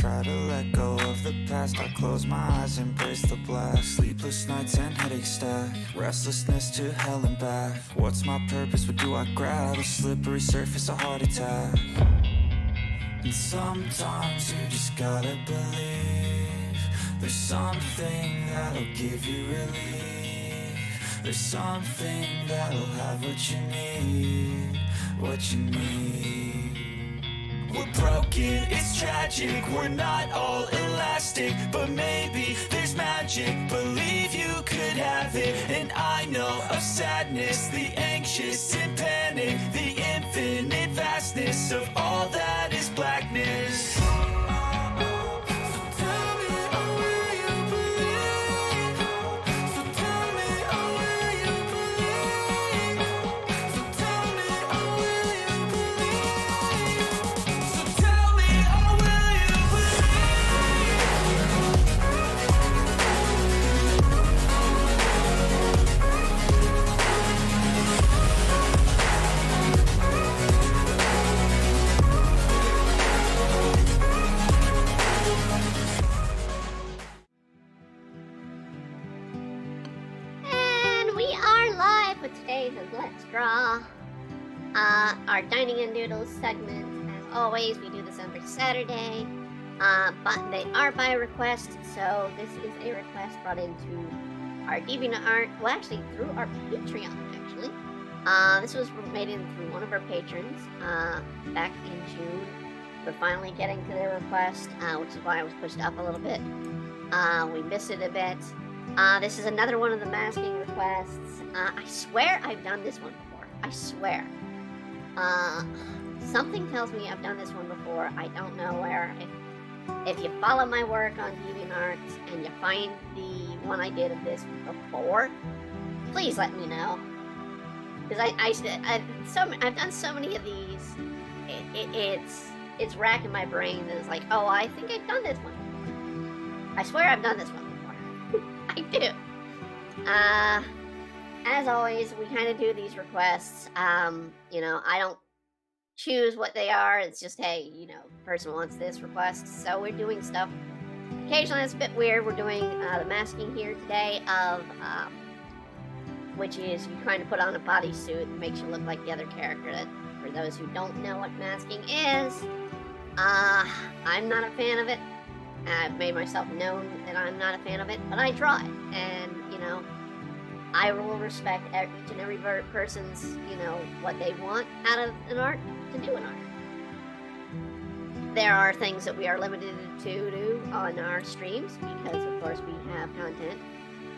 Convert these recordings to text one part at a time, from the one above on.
try to let go of the past. I close my eyes, embrace the blast. Sleepless nights and headaches stack, restlessness to hell and back. What's my purpose, what do I grab? A slippery surface, a heart attack. And sometimes you just gotta believe there's something that'll give you relief. There's something that'll have what you need, what you need. We're broken, it's tragic, we're not all elastic, but maybe there's magic, believe you could have it. And I know of sadness, the anxious and panic, the infinite vastness of all that is blackness. Let's Draw, our Dining and Doodles segment. As always, we do this every Saturday, but they are by request, so this is a request brought into our DeviantArt, well actually through our Patreon, actually. This was made in through one of our patrons, back in June. We're finally getting to their request, which is why I was pushed up a little bit. We missed it a bit. This is another one of the masking requests. I swear I've done this one before. I swear. Something tells me I've done this one before. I don't know where. If you follow my work on DeviantArt and you find the one I did of this before, please let me know. Because I've done so many of these. It's racking my brain that it's like, oh, I think I've done this one before. I swear I've done this one before. I do. As always, we kind of do these requests. You know, I don't choose what they are. It's just, hey, you know, person wants this request, so we're doing stuff. Occasionally it's a bit weird. We're doing the masking here today of, which is you kind of put on a bodysuit and makes you look like the other character. That, for those who don't know what masking is, I'm not a fan of it. I've made myself known that I'm not a fan of it, but I draw it, and, you know, I will respect each and every person's, you know, what they want out of an art to do an art. There are things that we are limited to do on our streams because, of course, we have content.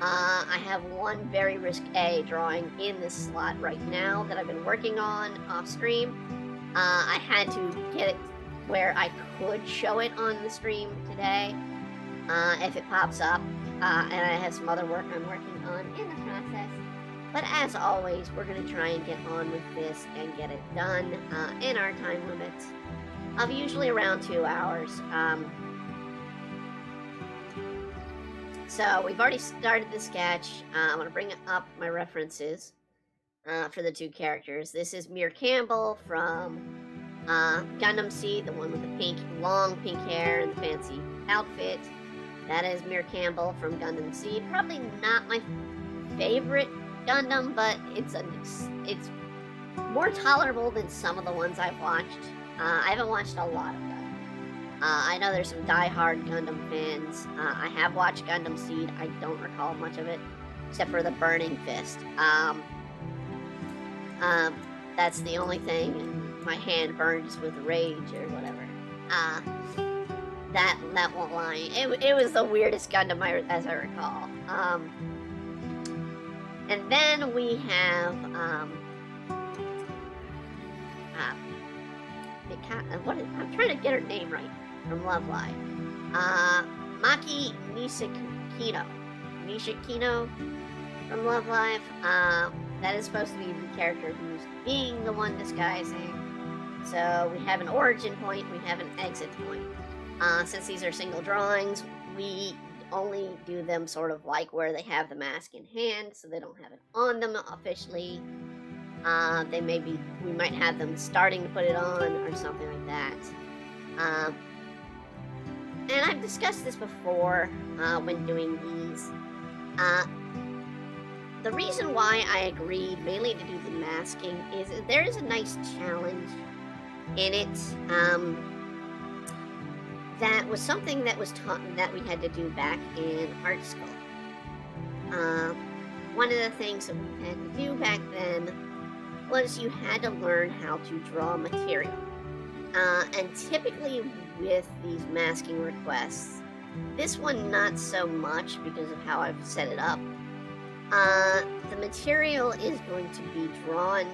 I have one very risque drawing in this slot right now that I've been working on off stream. I had to get it where I could show it on the stream today if it pops up. And I have some other work I'm working on in the process. But as always, we're going to try and get on with this and get it done in our time limits of usually around 2 hours. So we've already started the sketch. I'm going to bring up my references for the two characters. This is Meer Campbell from Gundam Seed, the one with the long pink hair and the fancy outfit. That is Meer Campbell from Gundam Seed. Probably not my favorite Gundam, but it's more tolerable than some of the ones I've watched. I haven't watched a lot of Gundam. I know there's some die-hard Gundam fans. I have watched Gundam Seed. I don't recall much of it, except for the Burning Fist. That's the only thing, and my hand burns with rage or whatever. That won't lie. It was the weirdest Gundam as I recall. And then we have I'm trying to get her name right from Love Live. Maki Nishikino from Love Live. That is supposed to be the character who's being the one disguising. So we have an origin point, we have an exit point. Since these are single drawings, we only do them sort of like where they have the mask in hand, so they don't have it on them officially. We might have them starting to put it on or something like that. and I've discussed this before when doing these. The reason why I agreed mainly to do the masking is that there is a nice challenge in it. That was something that was taught that we had to do back in art school. One of the things that we had to do back then was you had to learn how to draw material. And typically with these masking requests, this one not so much because of how I've set it up. The material is going to be drawn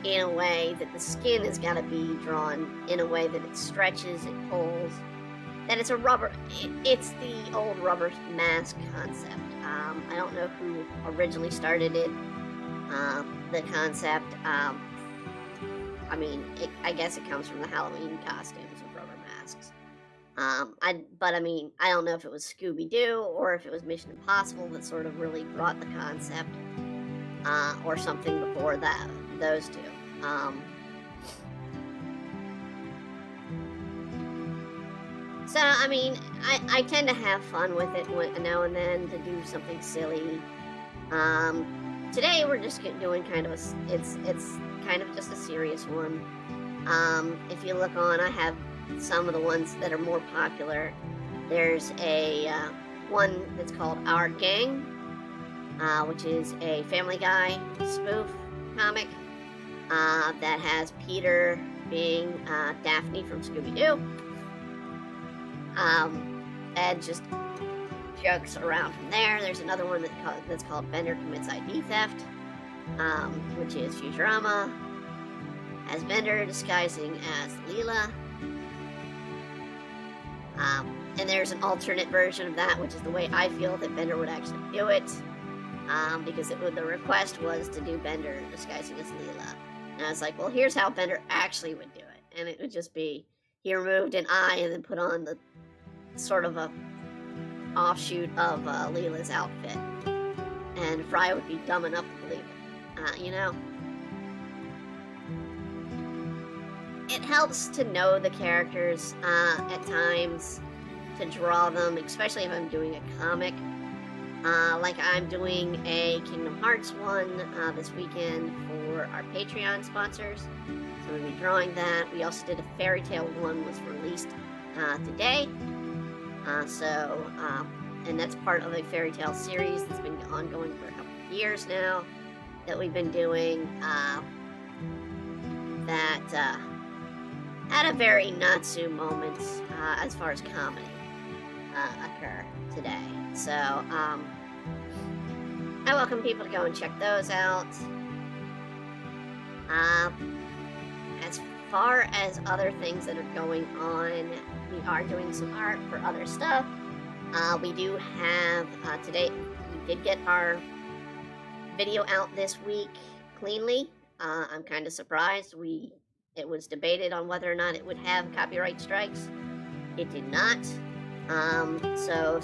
in a way that the skin has got to be drawn in a way that it stretches, it pulls, that it's a rubber, it's the old rubber mask concept. I don't know who originally started it, the concept. I mean, I guess it comes from the Halloween costumes with rubber masks. But I mean, I don't know if it was Scooby-Doo or if it was Mission Impossible that sort of really brought the concept, or something before that, those two. So, I mean, I tend to have fun with it now and then to do something silly. Today we're just doing kind of it's kind of just a serious one. If you look on, I have some of the ones that are more popular. There's a one that's called Our Gang, which is a Family Guy spoof comic that has Peter being Daphne from Scooby-Doo. And just jokes around from there. There's another one that's called Bender Commits ID Theft, which is Futurama as Bender disguising as Leela. And there's an alternate version of that, which is the way I feel that Bender would actually do it, because the request was to do Bender disguising as Leela. And I was like, well, here's how Bender actually would do it. And it would just be, he removed an eye and then put on the sort of a offshoot of Leela's outfit. And Fry would be dumb enough to believe it. You know? It helps to know the characters at times, to draw them, especially if I'm doing a comic. Like I'm doing a Kingdom Hearts one this weekend for our Patreon sponsors. So we'll be drawing that. We also did a Fairy Tale one, was released today. And that's part of a Fairy Tale series that's been ongoing for a couple of years now that we've been doing. That had a very Natsu moment as far as comedy occur today. So I welcome people to go and check those out. As far as other things that are going on, we are doing some art for other stuff. We do have, today, we did get our video out this week cleanly. I'm kind of surprised. It was debated on whether or not it would have copyright strikes. It did not. So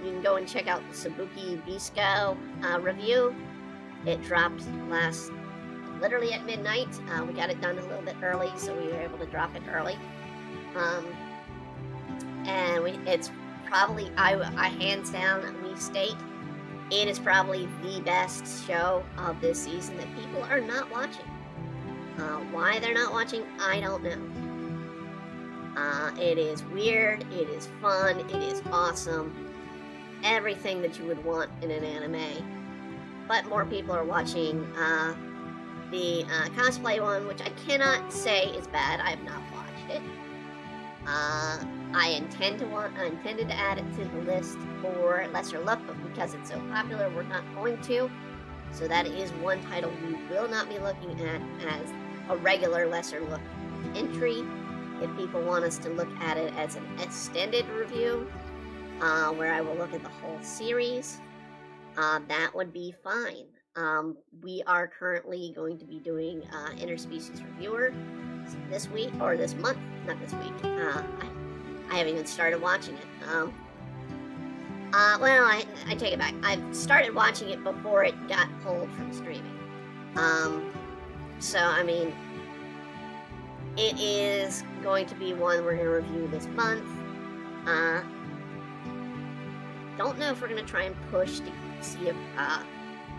you can go and check out the Sabuki Bisco review. It dropped literally at midnight. We got it done a little bit early, so we were able to drop it early. And it's probably, I hands down, we state, it is probably the best show of this season that people are not watching. Why they're not watching, I don't know. It is weird, it is fun, it is awesome. Everything that you would want in an anime. But more people are watching the cosplay one, which I cannot say is bad. I have not watched it. I intended to add it to the list for Lesser Look, but because it's so popular, we're not going to. So that is one title we will not be looking at as a regular Lesser Look entry. If people want us to look at it as an extended review, where I will look at the whole series, that would be fine. We are currently going to be doing Interspecies Reviewer this week, or this month, not this week. I haven't even started watching it. Well, I take it back. I started watching it before it got pulled from streaming. So, I mean, it is going to be one we're going to review this month. Don't know if we're gonna try and push to see if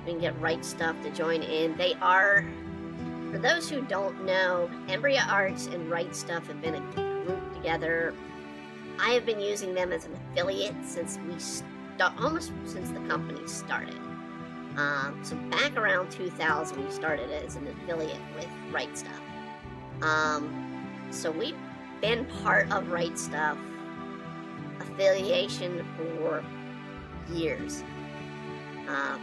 we can get Right Stuff to join in. They are, for those who don't know, Embrya Arts and Right Stuff have been a group together. I have been using them as an affiliate since almost since the company started. So back around 2000, we started as an affiliate with Right Stuff. So we've been part of Right Stuff affiliation for years,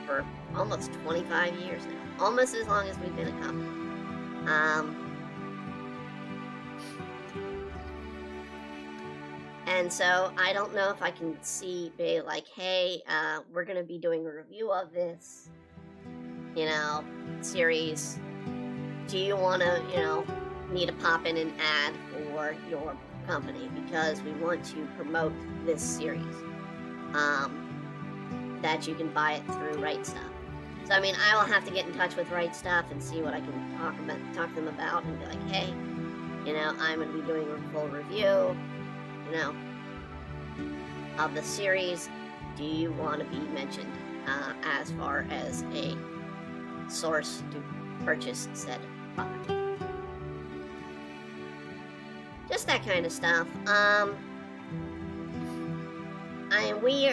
for almost 25 years now, almost as long as we've been a company. And so I don't know if I can be like, hey, we're going to be doing a review of this, series. Do you want to, need to pop in an ad for your company because we want to promote this series, that you can buy it through Right Stuff. So, I will have to get in touch with Right Stuff and see what I can talk to them about and be like, hey, I'm going to be doing a full review, of the series. Do you want to be mentioned as far as a source to purchase said product? Just that kind of stuff. We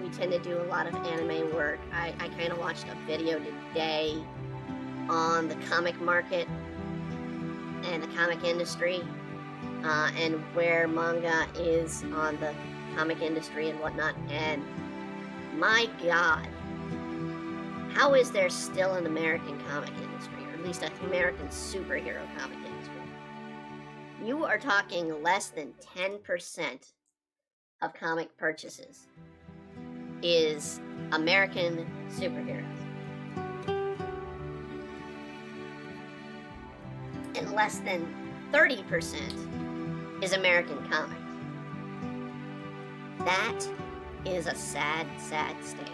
tend to do a lot of anime work. I kind of watched a video today on the comic market and the comic industry, and where manga is on the comic industry and whatnot. And my God, how is there still an American comic industry, or at least an American superhero comic industry? You are talking less than 10% of comic purchases is American superheroes. And less than 30% is American comics. That is a sad, sad state.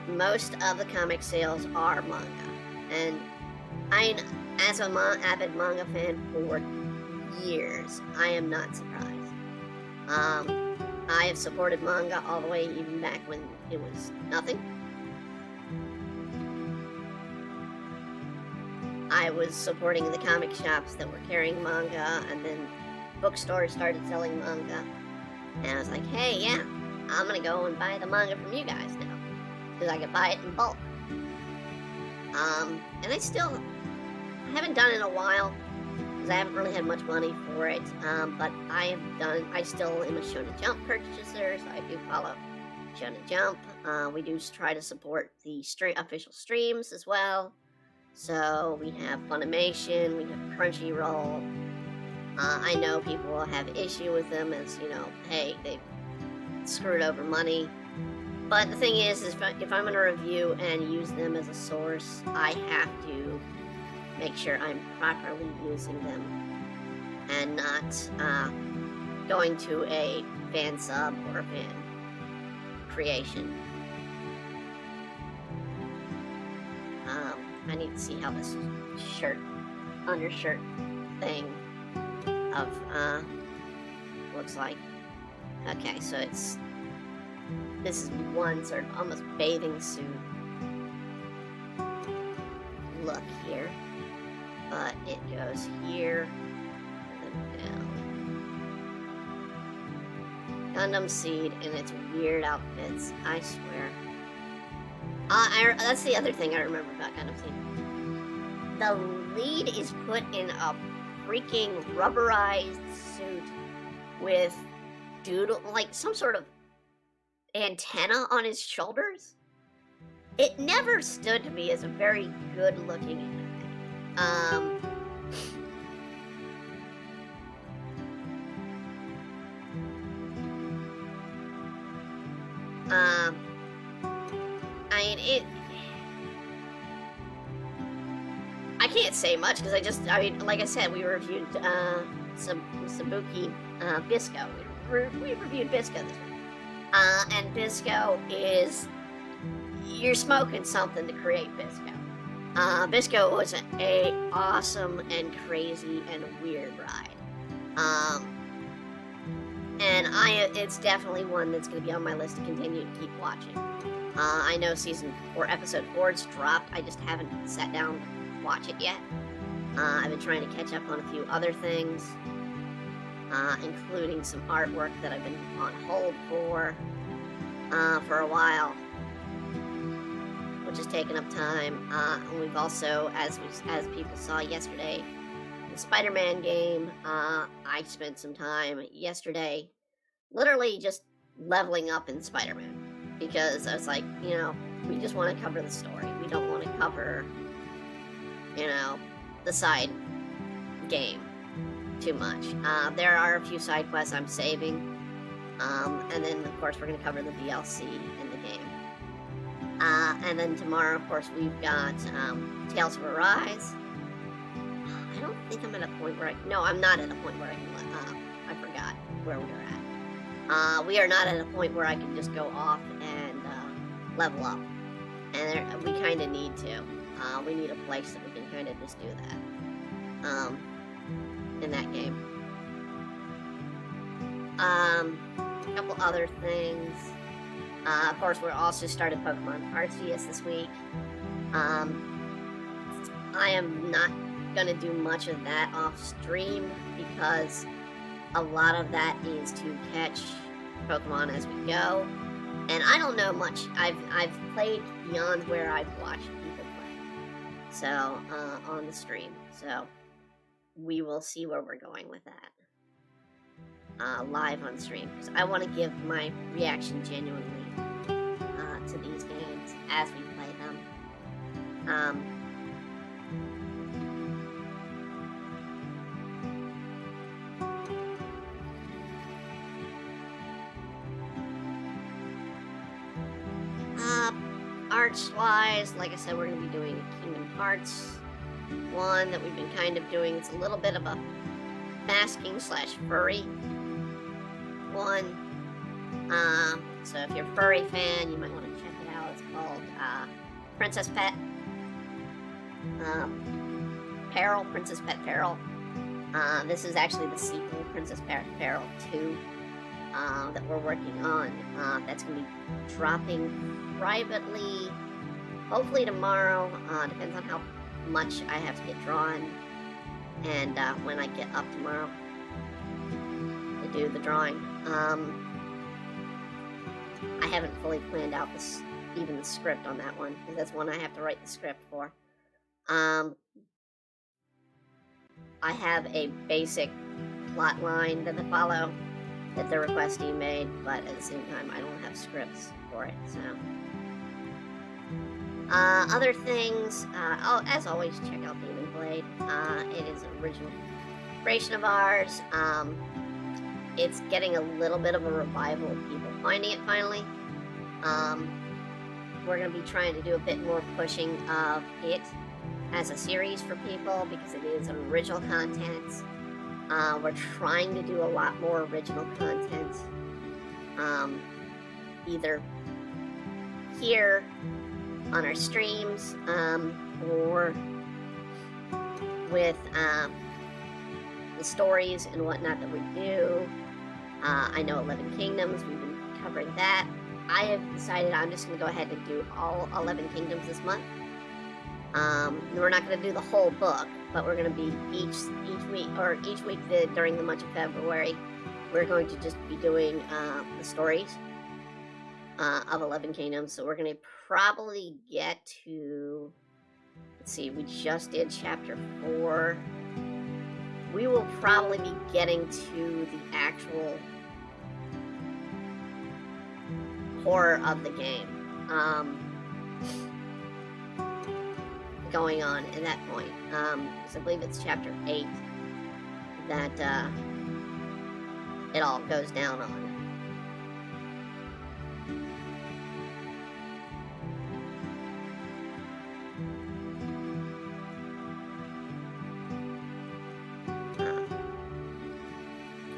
Most of the comic sales are manga, and as an avid manga fan for years, I am not surprised. I have supported manga all the way even back when it was nothing. I was supporting the comic shops that were carrying manga, and then bookstores started selling manga. And I was like, hey, yeah, I'm gonna go and buy the manga from you guys now, because I could buy it in bulk. And I haven't done it in a while, because I haven't really had much money for it, but I still am a Shonen Jump purchaser, so I do follow Shonen Jump. We do try to support the official streams as well. So we have Funimation, we have Crunchyroll. I know people will have issue with them as, hey, they screwed over money. But the thing is if I'm going to review and use them as a source, I have to make sure I'm properly using them and not going to a fan sub or a fan creation. I need to see how this undershirt thing of looks like. Okay, so this is one sort of almost bathing suit look here, but it goes here and then down. Gundam Seed and its weird outfits, I swear. That's the other thing I remember about Gundam Seed. The lead is put in a freaking rubberized suit with Doodle, like some sort of antenna on his shoulders. It never stood to me as a very good looking anime. I can't say much because like I said, we reviewed Sabuki Bisco. We reviewed Bisco this week. And Bisco is, you're smoking something to create Bisco. Bisco was a awesome and crazy and weird ride. And it's definitely one that's going to be on my list to continue to keep watching. I know season 4, episode 4's dropped. I just haven't sat down to watch it yet. I've been trying to catch up on a few other things, including some artwork that I've been on hold for a while, which has taken up time. And we've also, as people saw yesterday, the Spider-Man game, I spent some time yesterday literally just leveling up in Spider-Man, because I was like, we just want to cover the story. We don't want to cover, the side game too much. There are a few side quests I'm saving, and then of course we're going to cover the DLC in the game. And then tomorrow, of course, we've got Tales of Arise. I don't think I'm at a point where I'm not at a point where I can I forgot where we were at. We are not at a point where I can just go off and level up. And we kind of need to. We need a place that we can kind of just do that. In that game. A couple other things. Of course, we're also started Pokemon Arceus this week. I am not gonna do much of that off stream because a lot of that is to catch Pokemon as we go, and I don't know much. I've played beyond where I've watched people play, so on the stream. So we will see where we're going with that live on stream, because I want to give my reaction genuinely to these games as we play them. Arts-wise, like I said, we're going to be doing a Kingdom Hearts one that we've been kind of doing. It's a little bit of a masking/furry one. So if you're a furry fan, you might want to check it out. It's called Princess Pet Peril, Princess Pet Peril. This is actually the sequel, Princess Pet Peril 2, that we're working on. That's going to be dropping privately, hopefully tomorrow. Depends on how much I have to get drawn, and when I get up tomorrow to do the drawing. I haven't fully planned out even the script on that one, because that's one I have to write the script for. I have a basic plot line that I follow that the requestee made, but at the same time I don't have scripts for it, so. Other things, as always, check out Demon Blade. It is an original creation of ours. It's getting a little bit of a revival of people finding it finally. We're going to be trying to do a bit more pushing of it as a series for people, because it is original content. We're trying to do a lot more original content, either here on our streams, or with the stories and whatnot that we do. I know 11 Kingdoms, we've been covering that. I have decided I'm just going to go ahead and do all 11 Kingdoms this month. We're not going to do the whole book, but we're going to be each week during the month of February, we're going to just be doing the stories of 11 Kingdoms. So we're going to probably get to, let's see, we just did chapter 4. We will probably be getting to the actual horror of the game going on at that point. So I believe it's chapter 8 that it all goes down on.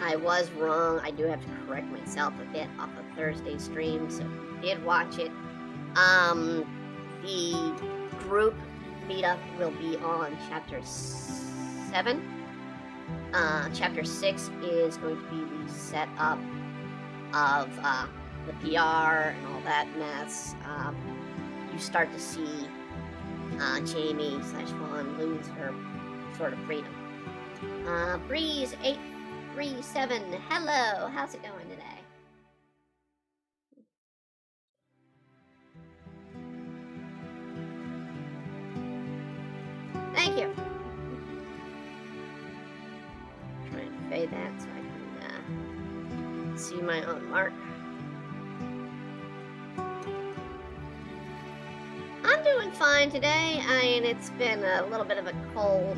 I was wrong. I do have to correct myself a bit off of Thursday's stream, so if you did watch it, the group meetup will be on Chapter 7. Chapter 6 is going to be the setup of the PR and all that mess. You start to see Jamie/Fawn lose her sort of freedom. Breeze837, hello, how's it going today? Thank you. Trying to fade that so I can see my own mark. I'm doing fine today. I mean, it's been a little bit of a cool,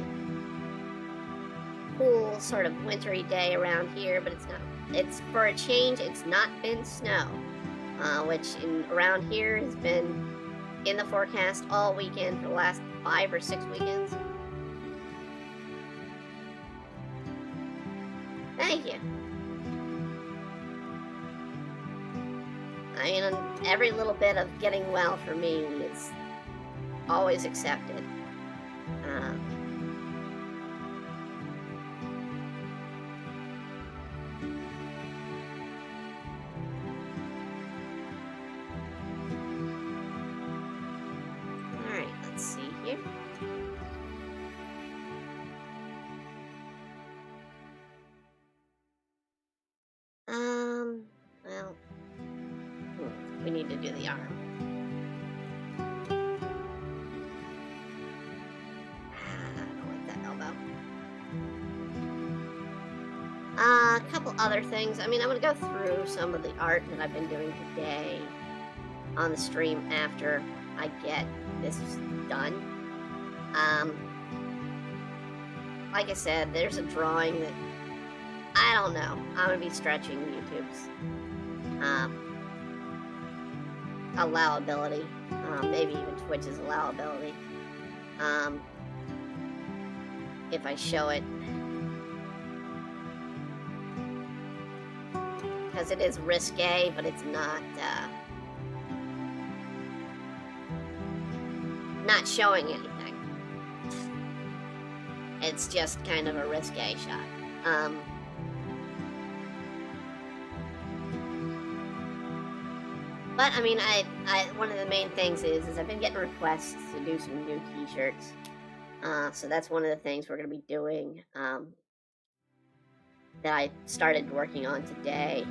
sort of wintry day around here, but it's not. It's, for a change, it's not been snow, which around here has been in the forecast all weekend for the last 5 or 6 weekends. Thank you. I mean, every little bit of getting well for me is always accepted. Alright, let's see here. Well, we need to do the arm. I don't like that elbow. A couple other things. I mean, I'm going to go through some of the art that I've been doing today on the stream after I get this done. Like I said, there's a drawing that, I don't know, I'm going to be stretching YouTube's allowability, maybe even Twitch's allowability, if I show it, because it is risque, but it's not showing anything. It's just kind of a risque shot. But I mean, I one of the main things is I've been getting requests to do some new T-shirts. So that's one of the things we're gonna be doing. That I started working on today.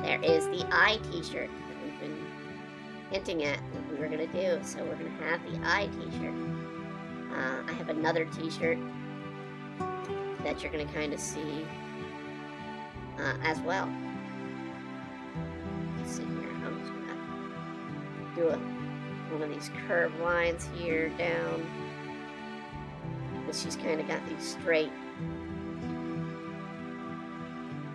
There is the eye T-shirt that we've been hinting at what we were gonna do. So we're gonna have the eye T-shirt. I have another T-shirt that you're gonna kind of see as well. Let's see here. I'm just gonna do one of these curved lines here down. Because she's kind of got these straight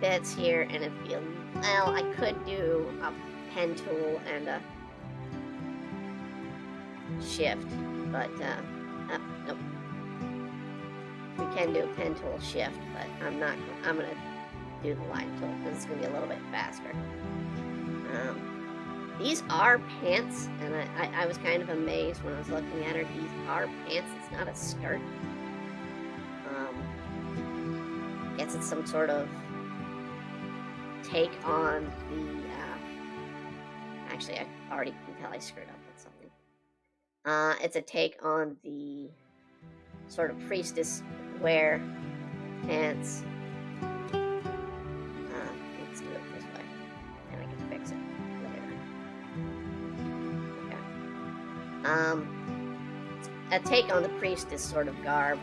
bits here, and it'd be well, I could do a pen tool and a shift, but nope. We can do a pen tool shift, but I'm gonna do the line tool because it's gonna be a little bit faster. These are pants, and I was kind of amazed when I was looking at her. These are pants. It's not a skirt. Guess it's some sort of take on the. Actually, I already can tell I screwed up with something. It's a take on the sort of priestess wear pants. Let's do it this way, and I can fix it later. Okay. A take on the priestess sort of garb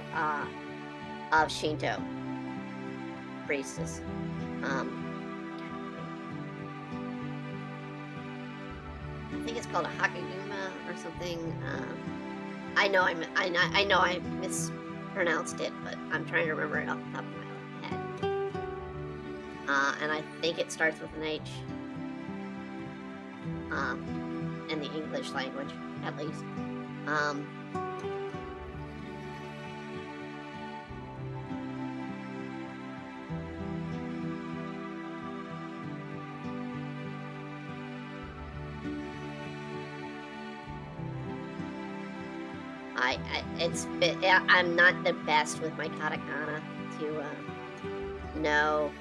of Shinto priestess. I think it's called a hakaguma or something. I know I mispronounced it, but I'm trying to remember it off the top of my head. And I think it starts with an H. In the English language, at least. I'm not the best with my katakana to know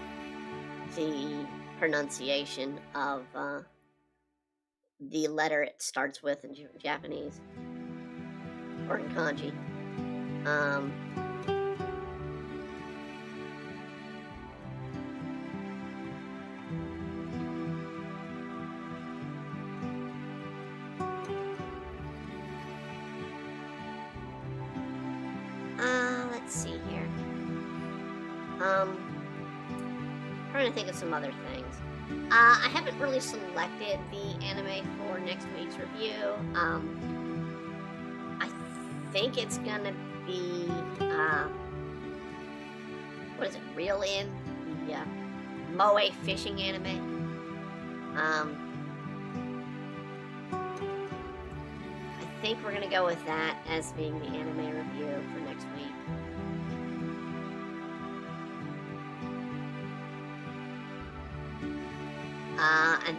the pronunciation of the letter it starts with in Japanese or in kanji. Let's see here. Trying to think of some other things. I haven't really selected the anime for next week's review. I think it's gonna be, what is it, Reel In? The Moe fishing anime. I think we're gonna go with that as being the anime review for next week. And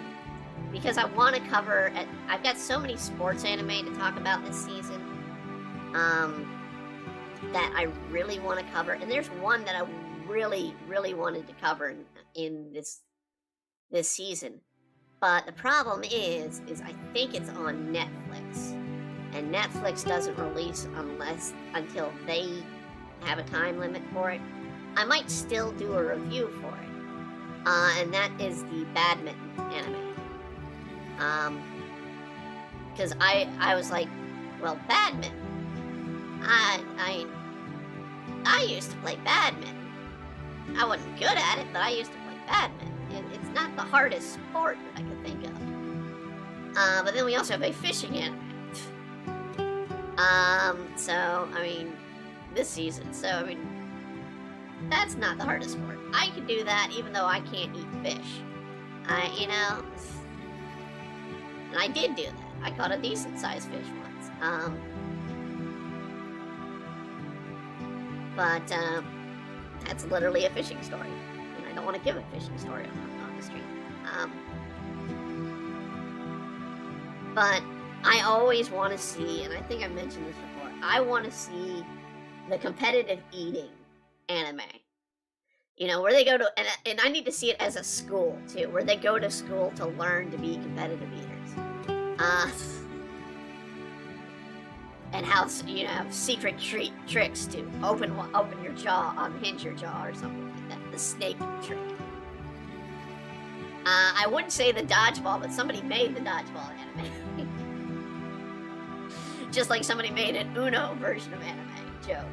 because I want to cover, I've got so many sports anime to talk about this season, that I really want to cover. And there's one that I really, really wanted to cover in this season. But the problem is I think it's on Netflix, and Netflix doesn't release until they have a time limit for it. I might still do a review for it. And that is the badminton anime. Because I was like, well, badminton. I used to play badminton. I wasn't good at it, but I used to play badminton. It's not the hardest sport that I could think of. But then we also have a fishing anime. So, I mean, this season. So, I mean, that's not the hardest sport. I can do that even though I can't eat fish. And I did do that. I caught a decent sized fish once. But that's literally a fishing story. And I don't want to give a fishing story on the stream. But I always want to see, and I think I mentioned this before, I want to see the competitive eating anime. You know, where they go to, and I need to see it as a school, too, where they go to school to learn to be competitive eaters. And how, you know, secret tricks to open your jaw, unhinge your jaw, or something like that. The snake trick. I wouldn't say the dodgeball, but somebody made the dodgeball anime. Just like somebody made an Uno version of anime joke.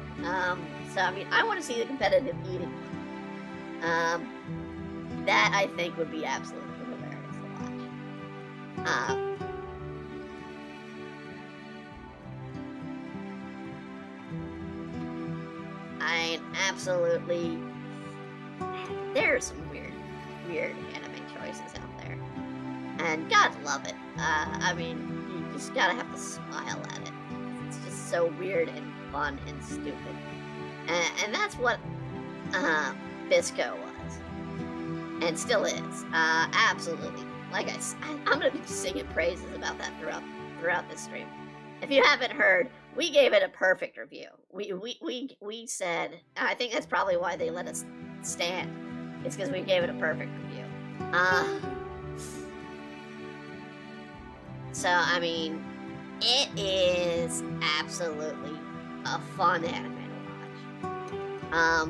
So, I mean, I want to see the competitive eating one. That I think would be absolutely hilarious to watch. I absolutely, there are some weird anime choices out there, and God love it. I mean, you just gotta have to smile at it. It's just so weird and fun and stupid, and that's what Bisco was, and still is. Absolutely. Like I'm gonna be singing praises about that throughout this stream. If you haven't heard, we gave it a perfect review. We said, I think that's probably why they let us stand. It's because we gave it a perfect review. So I mean, it is absolutely a fun anime to watch.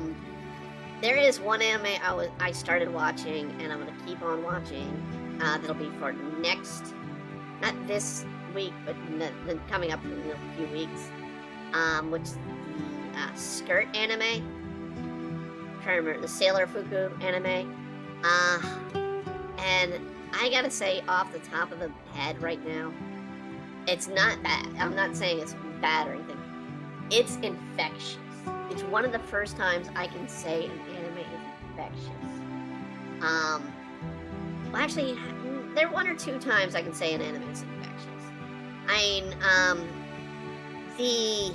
There is one anime I started watching, and I'm gonna keep on watching. That'll be for next, not this week, but the coming up in a few weeks. Which is the skirt anime. I'm trying to remember the Sailor Fuku anime. And I gotta say, off the top of the head right now, it's not bad. I'm not saying it's bad or anything. It's infectious. It's one of the first times I can say an anime is infectious. Well, actually, there are one or two times I can say an anime is infectious. I mean, the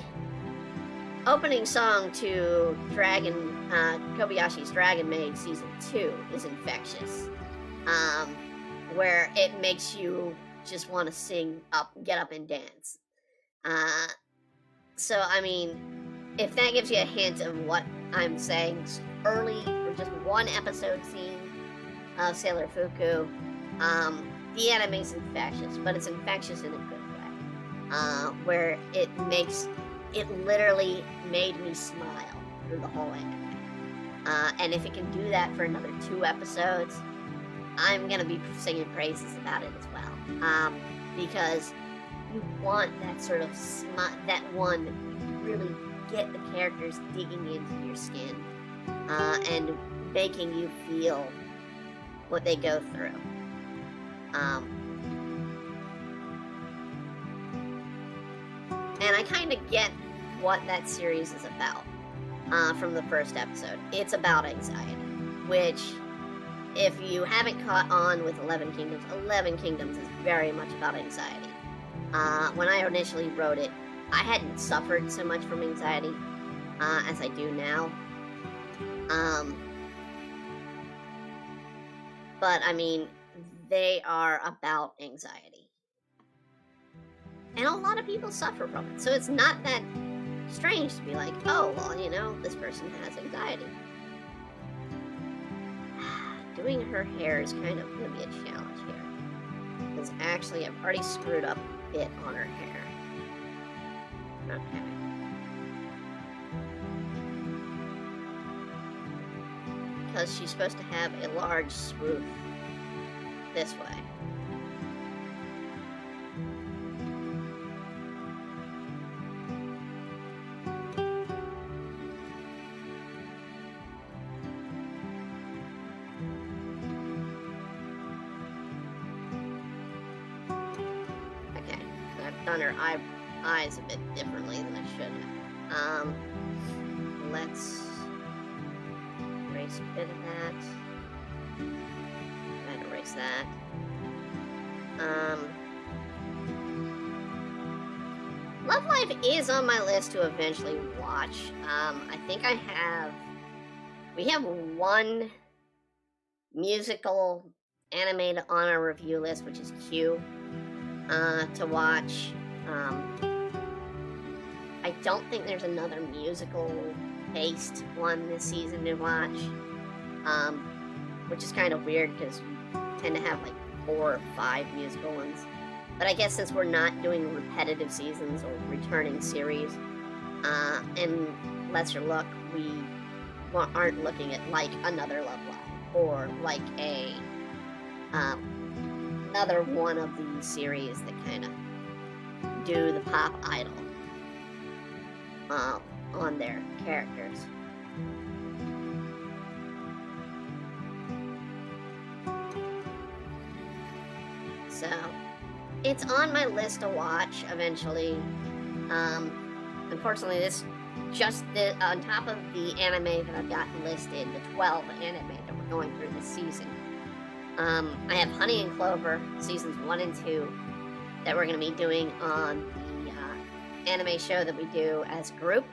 opening song to Kobayashi's Dragon Maid Season 2 is infectious. Where it makes you just want to get up and dance. So, I mean, if that gives you a hint of what I'm saying, early, or just one episode scene of Sailor Fuku, the anime's infectious, but it's infectious in a good way. Where it literally made me smile through the whole anime. And if it can do that for another 2 episodes, I'm gonna be singing praises about it as well. Because you want that sort of that one that you really get the characters digging into your skin, and making you feel what they go through. And I kind of get what that series is about from the first episode. It's about anxiety, which, if you haven't caught on with 11 Kingdoms is very much about anxiety. When I initially wrote it, I hadn't suffered so much from anxiety as I do now. But, I mean, they are about anxiety. And a lot of people suffer from it, so it's not that strange to be like, oh, well, you know, this person has anxiety. Doing her hair is kind of going to be a challenge here. Because actually, I've already screwed up a bit on her hair. Okay. Because she's supposed to have a large swoop this way. Done her eyes a bit differently than I should have. Let's erase a bit of that. Go ahead and erase that. Love Live is on my list to eventually watch. I think we have one musical anime on our review list, which is Q. To watch. I don't think there's another musical-based one this season to watch, which is kind of weird because we tend to have like 4 or 5 musical ones. But I guess since we're not doing repetitive seasons or returning series, and lesser luck, we aren't looking at like another Love Live or like another one of these series that kind of do the pop idol on their characters. So it's on my list to watch eventually. Unfortunately, this on top of the anime that I've got listed, the 12 anime that we're going through this season. I have Honey and Clover seasons 1 and 2 that we're going to be doing on the anime show that we do as a group.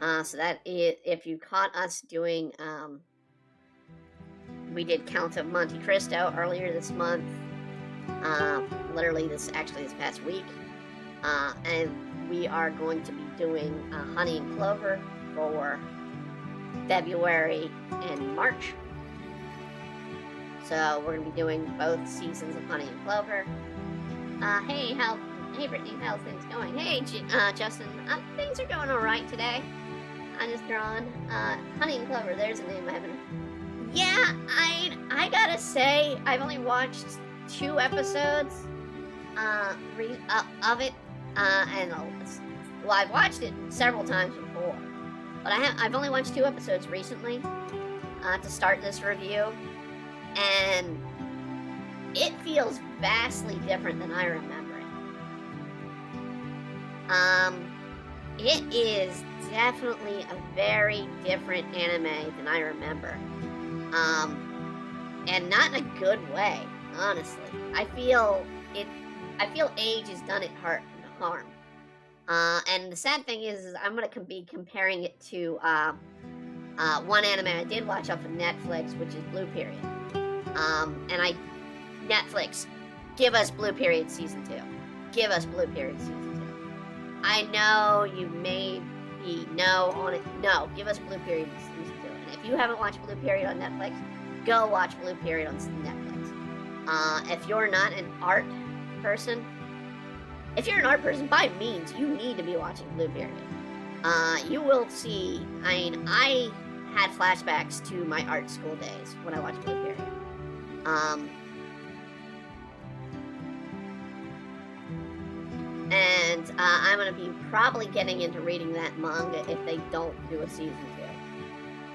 So that if you caught us doing, we did Count of Monte Cristo earlier this month. Literally this past week. And we are going to be doing Honey and Clover for February and March. So we're gonna be doing both seasons of Honey and Clover. Hey Brittany, how's things going? Hey Justin, things are going all right today. I'm just drawing Honey and Clover. There's a name I haven't. Yeah, I gotta say I've only watched 2 episodes of it, and I've watched it several times before, but I've only watched 2 episodes recently to start this review. And it feels vastly different than I remember it. It is definitely a very different anime than I remember. And not in a good way, honestly. I feel age has done it harm. And the sad thing is I'm going to be comparing it to one anime I did watch off of Netflix, which is Blue Period. Netflix, give us Blue Period Season 2. Give us Blue Period Season I know you may be no on it. No, give us Blue Period season 2. And if you haven't watched Blue Period on Netflix, go watch Blue Period on Netflix. If you're not an art person, by means, you need to be watching Blue Period. You will see. I had flashbacks to my art school days when I watched Blue Period. And I'm going to be probably getting into reading that manga if they don't do a season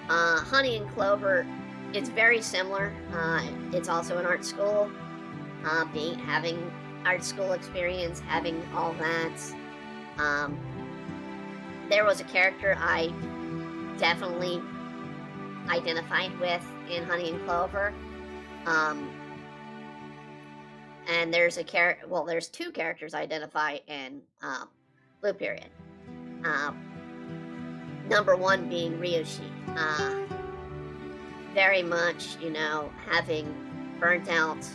2. Honey and Clover is very similar. It's also an art school. Having art school experience, having all that. There was a character I definitely identified with in Honey and Clover. And there's there's two characters I identify in Blue Period. Number one being Ryoshi. Very much, having burnt out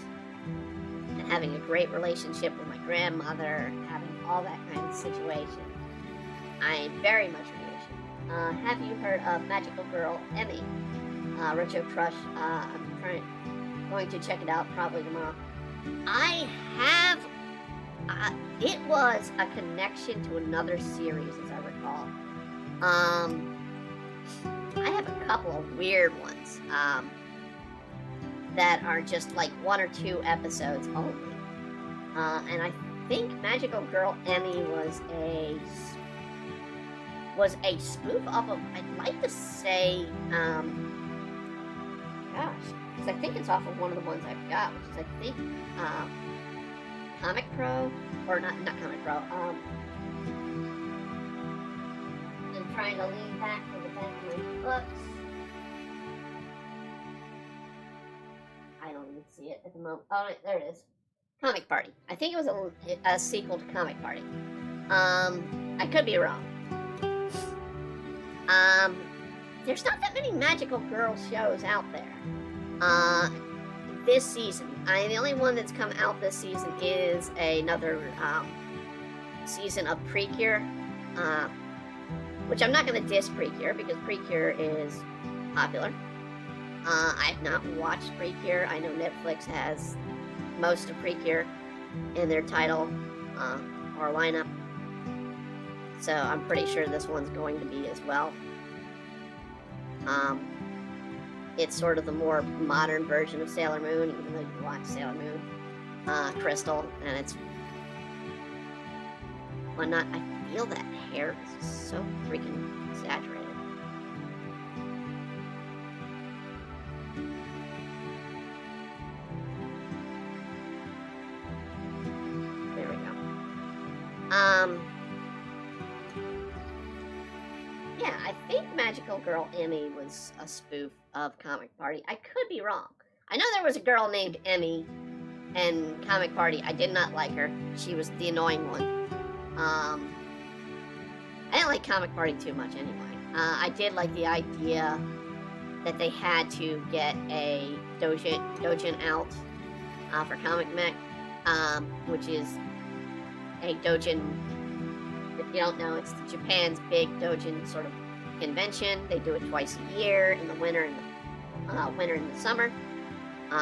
and having a great relationship with my grandmother, having all that kind of situation. I very much Ryoshi. Have you heard of Magical Girl Emmy? Retro Crush. I'm going to check it out probably tomorrow. I have. It was a connection to another series, as I recall. I have a couple of weird ones that are just like 1 or 2 episodes only. And I think Magical Girl Emmy was a spoof off of. I'd like to say, because I think it's off of one of the ones I've got, which is, I think, Comic Pro, or not Comic Pro, I'm trying to lean back to the back of my books. I don't even see it at the moment. Oh, there it is. Comic Party. I think it was a sequel to Comic Party. I could be wrong. There's not that many magical girl shows out there. This season, the only one that's come out this season is another season of Precure, which I'm not going to diss Precure because Precure is popular. I've not watched Precure. I know Netflix has most of Precure in their title or lineup, so I'm pretty sure this one's going to be as well. It's sort of the more modern version of Sailor Moon, even though you can watch Sailor Moon Crystal, and it's whatnot. I feel that hair is so freaking exaggerated. There we go. Yeah, I think Magical Girl Emmy was a spoof of Comic Party. I could be wrong. I know there was a girl named Emmy in Comic Party. I did not like her. She was the annoying one. I didn't like Comic Party too much anyway. I did like the idea that they had to get a doujin out for Comic Mech, which is a doujin. If you don't know, it's Japan's big doujin sort of convention. They do it twice a year, in the winter and the summer.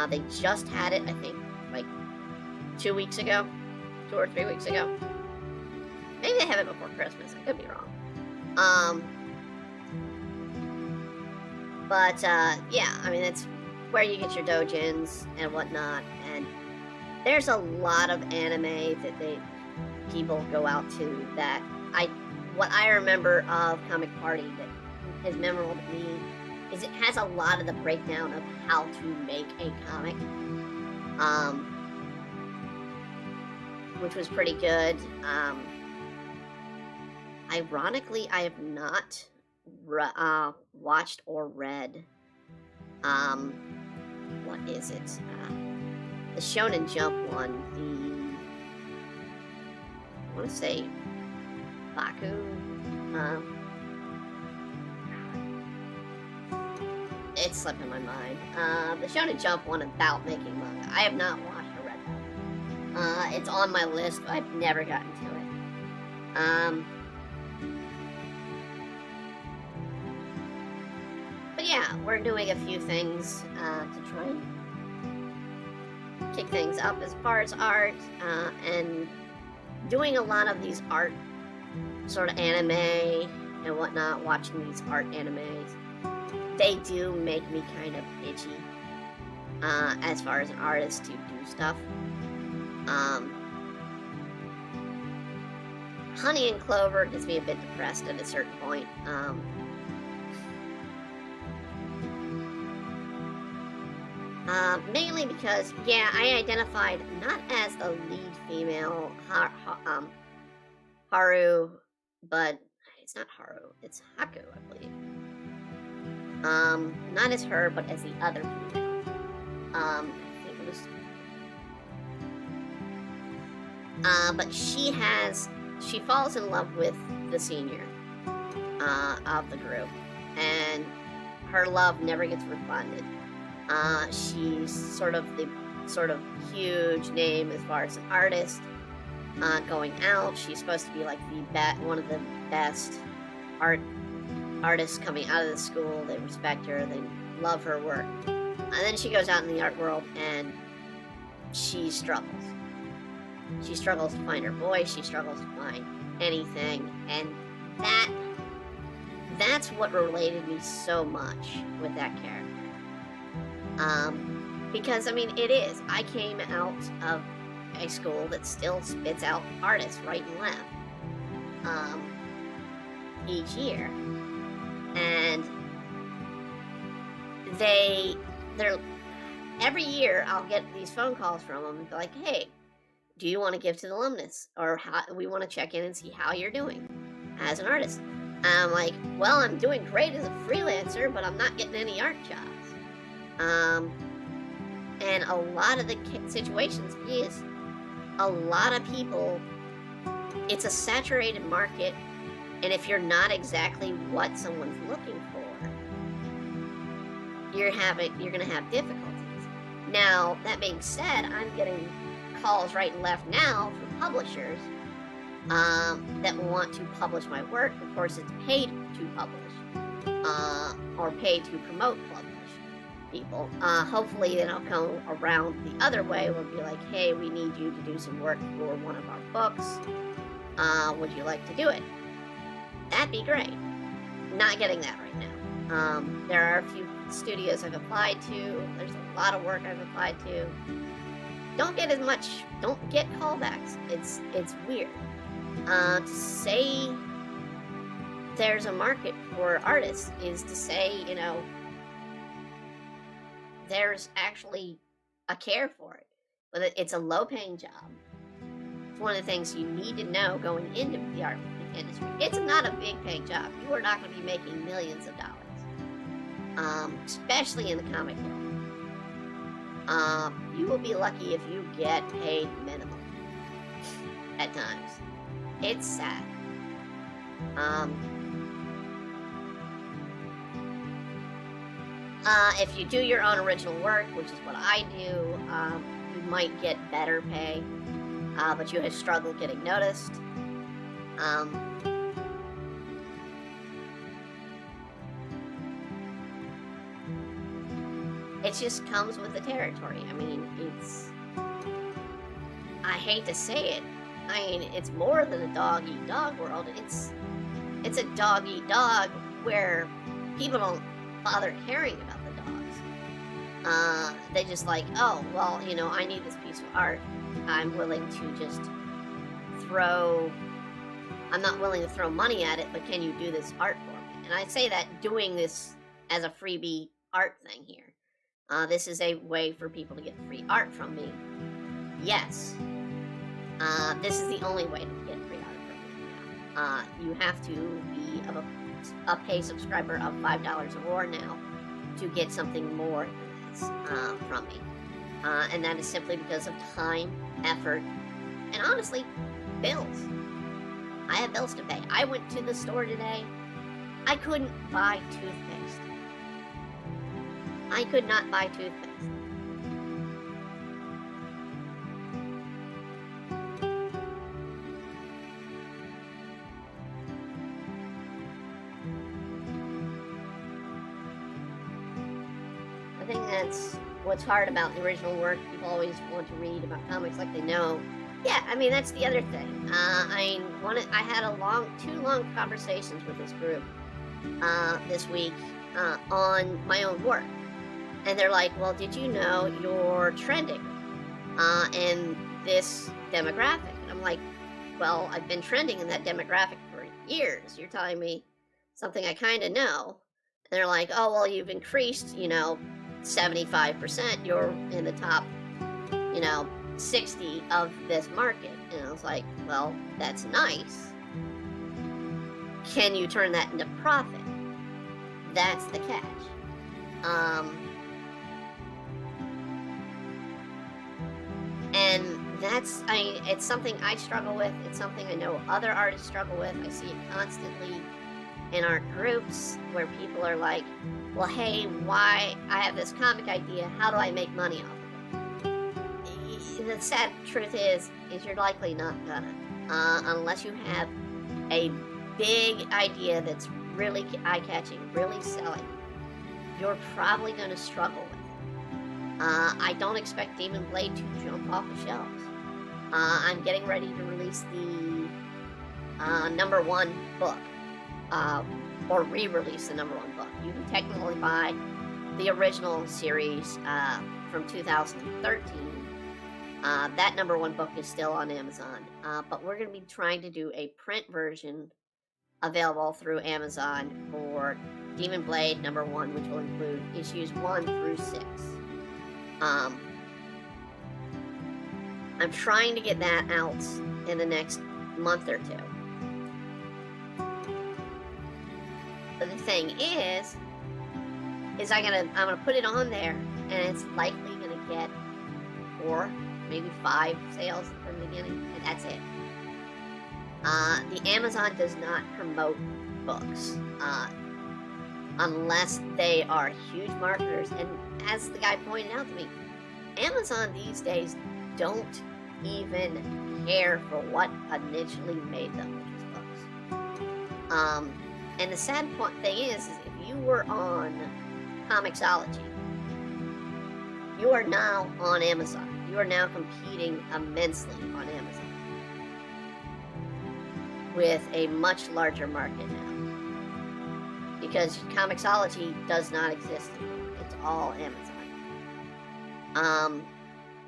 They just had it, I think, like 2 weeks ago, 2 or 3 weeks ago. Maybe they have it before Christmas. I could be wrong. But yeah, I mean, it's where you get your doujins and whatnot. And there's a lot of anime that people go out to that what I remember of Comic Party that is memorable to me is it has a lot of the breakdown of how to make a comic, which was pretty good. Ironically, I have not watched or read what is it? The Shonen Jump one, I want to say Baku. It's slipping my mind. The Shonen Jump one about making manga. I have not watched or read that. It's on my list, but I've never gotten to it. Um, but yeah, we're doing a few things to try and kick things up as far as art, and doing a lot of these art sort of anime and whatnot, watching these art animes. They do make me kind of itchy as far as an artist to do stuff. Honey and Clover gets me a bit depressed at a certain point. Mainly because, yeah, I identified not as a lead female, Haru, but it's not Haru, it's Haku, I believe. Not as her, but as the other female. I think it was. But she falls in love with the senior of the group, and her love never gets refunded. She's sort of huge name as far as an artist. Going out, she's supposed to be like one of the best artists coming out of the school. They respect her, they love her work. And then she goes out in the art world and she struggles. She struggles to find her voice, she struggles to find anything, and that's what related me so much with that character. Because, I mean, it is. I came out of a school that still spits out artists right and left each year. And they're every year I'll get these phone calls from them like, hey, do you want to give to the alumnus? Or we want to check in and see how you're doing as an artist. And I'm like, well, I'm doing great as a freelancer, but I'm not getting any art jobs. And a lot of the situations is a lot of people, it's a saturated market, and if you're not exactly what someone's looking for, you're going to have difficulties. Now, that being said, I'm getting calls right and left now from publishers that want to publish my work. Of course, it's paid to publish, or paid to promote publish people. Hopefully then I'll come around the other way. We'll be like, hey, we need you to do some work for one of our books. Would you like to do it? That'd be great. Not getting that right now. There are a few studios I've applied to. There's a lot of work I've applied to. Don't get callbacks. It's weird. To say there's a market for artists is to say, there's actually a care for it. But it's a low-paying job. It's one of the things you need to know going into the art industry. It's not a big-paying job. You are not going to be making millions of dollars, especially in the comic world. You will be lucky if you get paid minimum at times. It's sad. If you do your own original work, which is what I do, you might get better pay, but you have struggled getting noticed. It just comes with the territory. I mean, I hate to say it, it's more than a dog-eat-dog world. It's a dog-eat-dog where people don't bother caring about the dogs. They just like, oh, well, I need this piece of art. I'm not willing to throw money at it, but can you do this art for me? And I say that doing this as a freebie art thing here. This is a way for people to get free art from me. Yes. This is the only way to get free art from me now. You have to be a pay subscriber of $5 or more now to get something more than this from me. And that is simply because of time, effort, and honestly, bills. I have bills to pay. I went to the store today. I couldn't buy toothpaste. I could not buy toothpaste. think that's what's hard about the original work. People always want to read about comics like they know. Yeah, I mean, that's the other thing. I had two long conversations with this group this week on my own work. And they're like, well, did you know you're trending in this demographic? And I'm like, well, I've been trending in that demographic for years. You're telling me something I kind of know. And they're like, oh, well, you've increased, 75%. You're in the top, 60 of this market. And I was like, well, that's nice. Can you turn that into profit? That's the catch. And it's something I struggle with. It's something I know other artists struggle with. I see it constantly in our groups where people are like, well, hey, I have this comic idea. How do I make money off of it? The sad truth is you're likely not gonna, unless you have a big idea that's really eye-catching, really selling. You're probably going to struggle with it. I don't expect Demon Blade to jump off the shelves. I'm getting ready to release the #1 book, or re-release the #1 book. You can technically buy the original series from 2013. That #1 book is still on Amazon, but we're going to be trying to do a print version available through Amazon for Demon Blade #1, which will include issues 1 through 6. I'm trying to get that out in the next month or two. But the thing is I'm gonna put it on there, and it's likely gonna get 4, maybe 5 sales from the beginning, and that's it. The Amazon does not promote books unless they are huge marketers. And as the guy pointed out to me, Amazon these days don't even care for what initially made them, which is books. And the sad thing is if you were on Comixology, you are now on Amazon. You are now competing immensely on Amazon with a much larger market now, because Comixology does not exist anymore. It's all Amazon.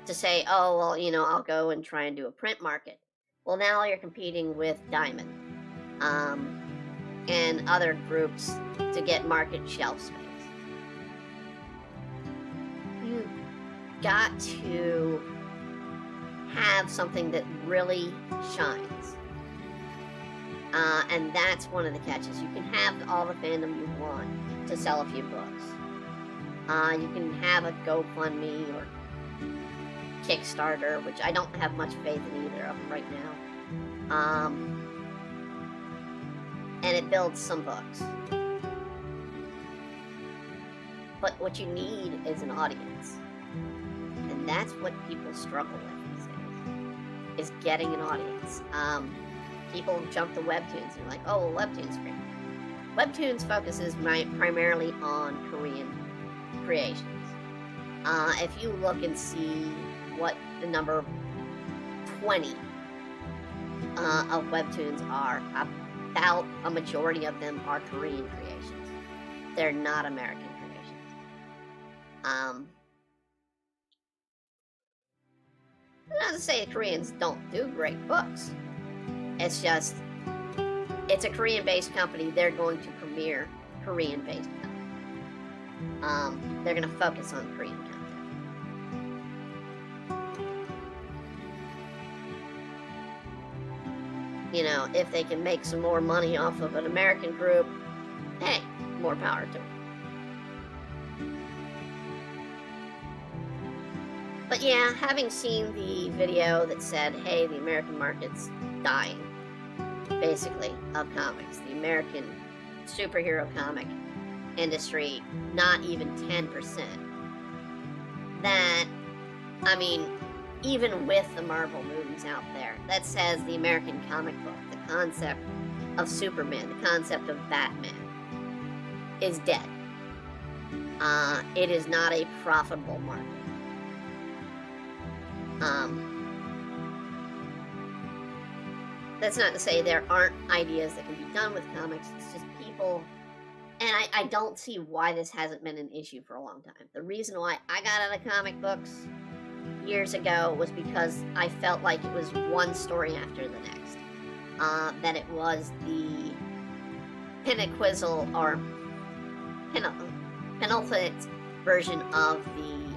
To say, oh, well, I'll go and try and do a print market. Well, now you're competing with Diamond and other groups to get market shelf space. You've got to have something that really shines. And that's one of the catches. You can have all the fandom you want to sell a few books. You can have a GoFundMe or Kickstarter, which I don't have much faith in either of them right now. And it builds some books. But what you need is an audience. And that's what people struggle with these days, is getting an audience. People jump to Webtoons and are like, oh, well, Webtoons great. Webtoons focuses primarily on Korean creations. If you look and see what the number 20 of Webtoons are, about a majority of them are Korean creations. They're not American creations. Not to say Koreans don't do great books. It's just, it's a Korean-based company. They're going to premiere Korean-based content. They're going to focus on Korean content. If they can make some more money off of an American group, hey, more power to them. But yeah, having seen the video that said, hey, the American market's dying, basically, of comics, the American superhero comic industry, not even 10%. That, even with the Marvel movies out there, that says the American comic book, the concept of Superman, the concept of Batman, is dead. it is not a profitable market. That's not to say there aren't ideas that can be done with comics. It's just people, and I don't see why this hasn't been an issue for a long time. The reason why I got out of comic books years ago was because I felt like it was one story after the next. That it was the pinnacle or penultimate version of the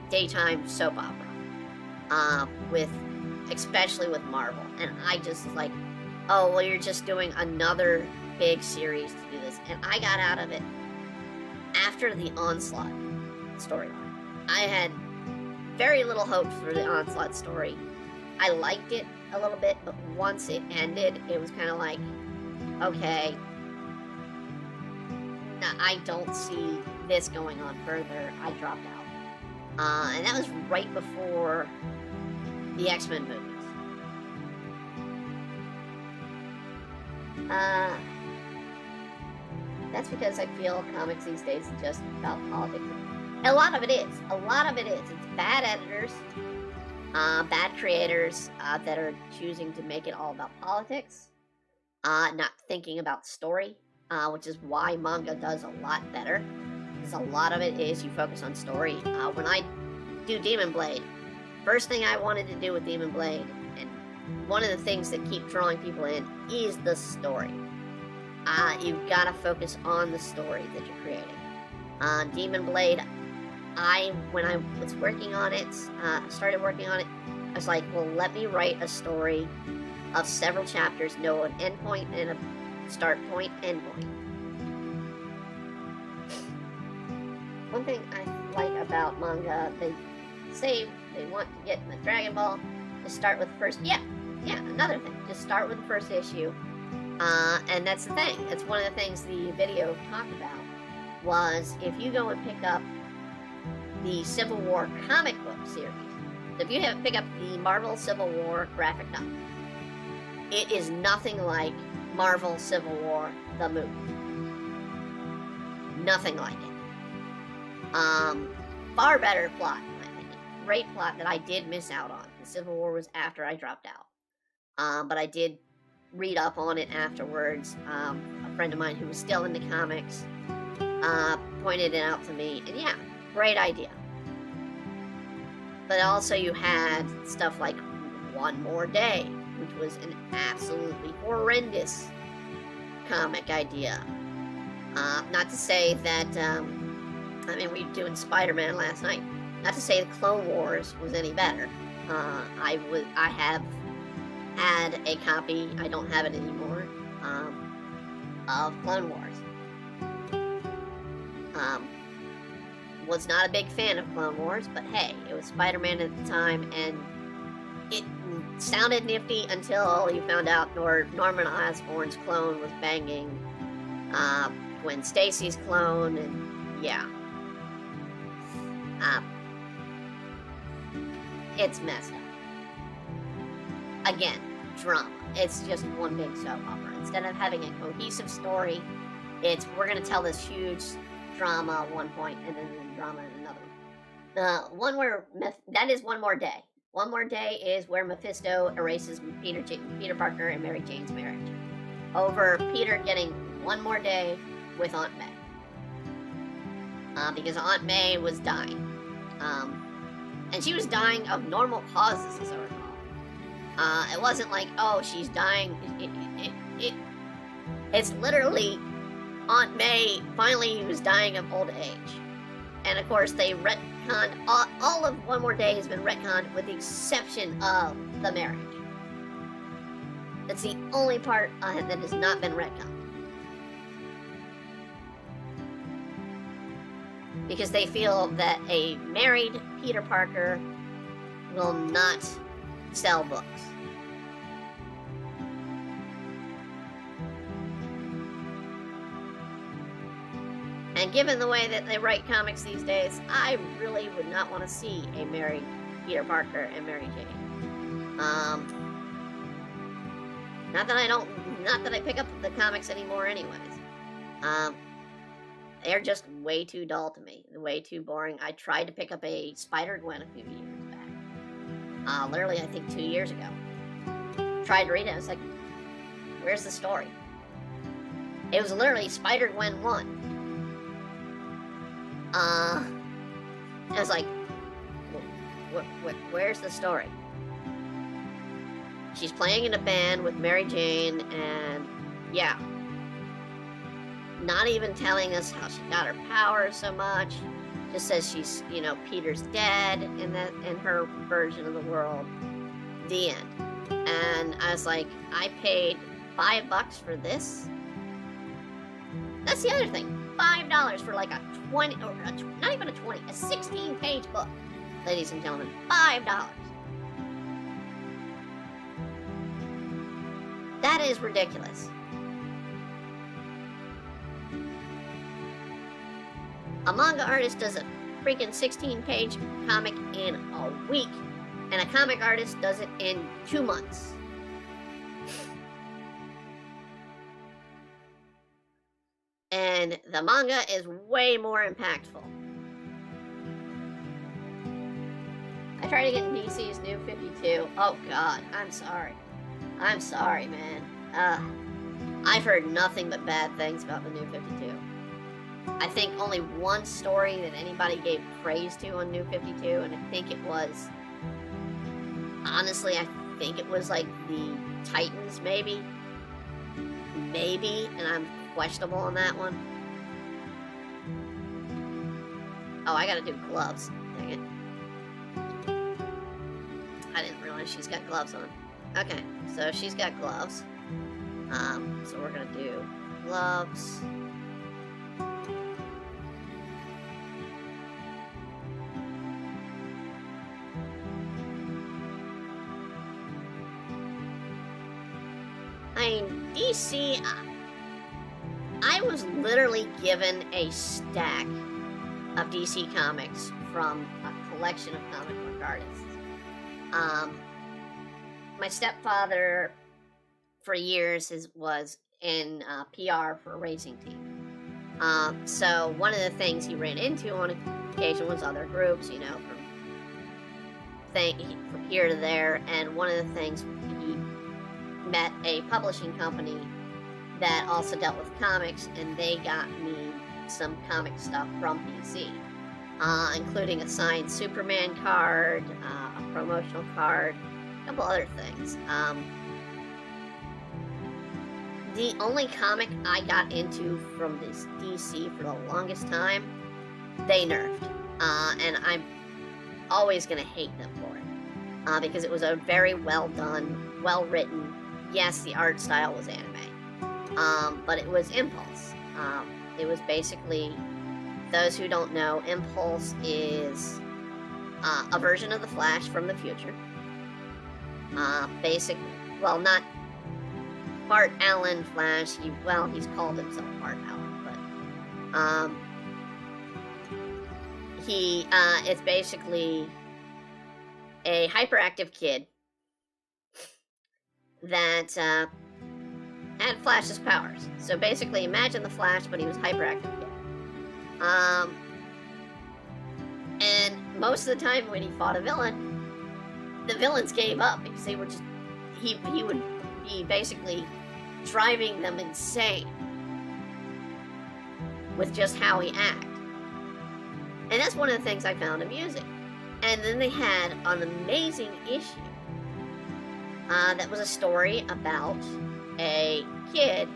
daytime soap opera, especially with Marvel. And I just was like, oh, well, you're just doing another big series to do this. And I got out of it after the Onslaught storyline. I had very little hope for the Onslaught story. I liked it a little bit, but once it ended, it was kind of like, okay, I don't see this going on further. I dropped out. And that was right before the X-Men movies. That's because I feel comics these days is just about politics. A lot of it is. It's bad editors, bad creators that are choosing to make it all about politics, not thinking about story, which is why manga does a lot better. Because a lot of it is you focus on story. When I do Demon Blade, first thing I wanted to do with Demon Blade, and one of the things that keep drawing people in, is the story. You've got to focus on the story that you're creating. Demon Blade, when I was working on it, started working on it, I was like, well, let me write a story of several chapters, know an end point and a start point, end point. One thing I like about manga, they say they want to get in the Dragon Ball, just start with the first, another thing, just start with the first issue. And that's the thing, that's one of the things the video talked about, was if you go and pick up the Civil War comic book series, so if you pick up the Marvel Civil War graphic novel, it is nothing like Marvel Civil War, the movie. Nothing like it. Far better plot, in my opinion. Great plot that I did miss out on. The Civil War was after I dropped out. But I did read up on it afterwards. A friend of mine who was still into comics pointed it out to me. And yeah, great idea. But also you had stuff like One More Day, which was an absolutely horrendous comic idea. Not to say that, we were doing Spider-Man last night. Not to say the Clone Wars was any better. I have had a copy, I don't have it anymore, of Clone Wars. Was not a big fan of Clone Wars, but hey, it was Spider-Man at the time, and it sounded nifty until you found out Norman Osborn's clone was banging Gwen Stacy's clone, and yeah. It's messed up. Again, drama. It's just one big soap opera. Instead of having a cohesive story, we're going to tell this huge drama at one point, and then drama in another one. That is One More Day. One More Day is where Mephisto erases Peter Parker and Mary Jane's marriage over Peter getting one more day with Aunt May. Because Aunt May was dying. And she was dying of normal causes, as I recall. It wasn't like, oh, she's dying. It's literally Aunt May finally was dying of old age. And of course, they retconned, all of One More Day has been retconned with the exception of the marriage. That's the only part that has not been retconned. Because they feel that a married Peter Parker will not sell books. And given the way that they write comics these days, I really would not want to see a married Peter Parker and Mary Jane. Not that I pick up the comics anymore anyways. They're just way too dull to me, way too boring. I tried to pick up a Spider-Gwen a few years back. Literally, I think 2 years ago. Tried to read it, I was like, where's the story? It was literally Spider-Gwen 1. I was like, where's the story? She's playing in a band with Mary Jane, and yeah. Not even telling us how she got her powers so much. Just says she's, Peter's dead in her version of the world. The end. And I was like, I paid $5 for this. That's the other thing. $5 for like a 20, or not even a 20, a 16-page book. Ladies and gentlemen, $5. That is ridiculous. A manga artist does a freaking 16-page comic in a week, and a comic artist does it in 2 months. And the manga is way more impactful. I tried to get DC's New 52. Oh God, I'm sorry. I'm sorry, man. I've heard nothing but bad things about the New 52. I think only one story that anybody gave praise to on New 52, and I think it was, honestly, I think it was like the Titans, maybe, and I'm questionable on that one. Oh, I gotta do gloves, dang it. I didn't realize she's got gloves on. Okay, so she's got gloves. So we're gonna do gloves. I mean, DC, I was literally given a stack of DC comics from a collection of comic book artists. My stepfather, for years, was in PR for a racing team. So one of the things he ran into on occasion was other groups, from here to there. And one of the things, he met a publishing company that also dealt with comics, and they got me some comic stuff from DC, including a signed Superman card, a promotional card, a couple other things. The only comic I got into from this DC for the longest time, they nerfed, and I'm always going to hate them for it, because it was a very well done, well written. Yes, the art style was anime, but it was Impulse. It was basically, those who don't know, Impulse is a version of the Flash from the future. Well, not Bart Allen Flash. He's called himself Bart Allen, but it's basically a hyperactive kid that had Flash's powers. So basically, imagine the Flash, but he was a hyperactive kid. And most of the time when he fought a villain, the villains gave up because they were just, he would be basically driving them insane with just how he acted. And that's one of the things I found amusing. And then they had an amazing issue that was a story about a kid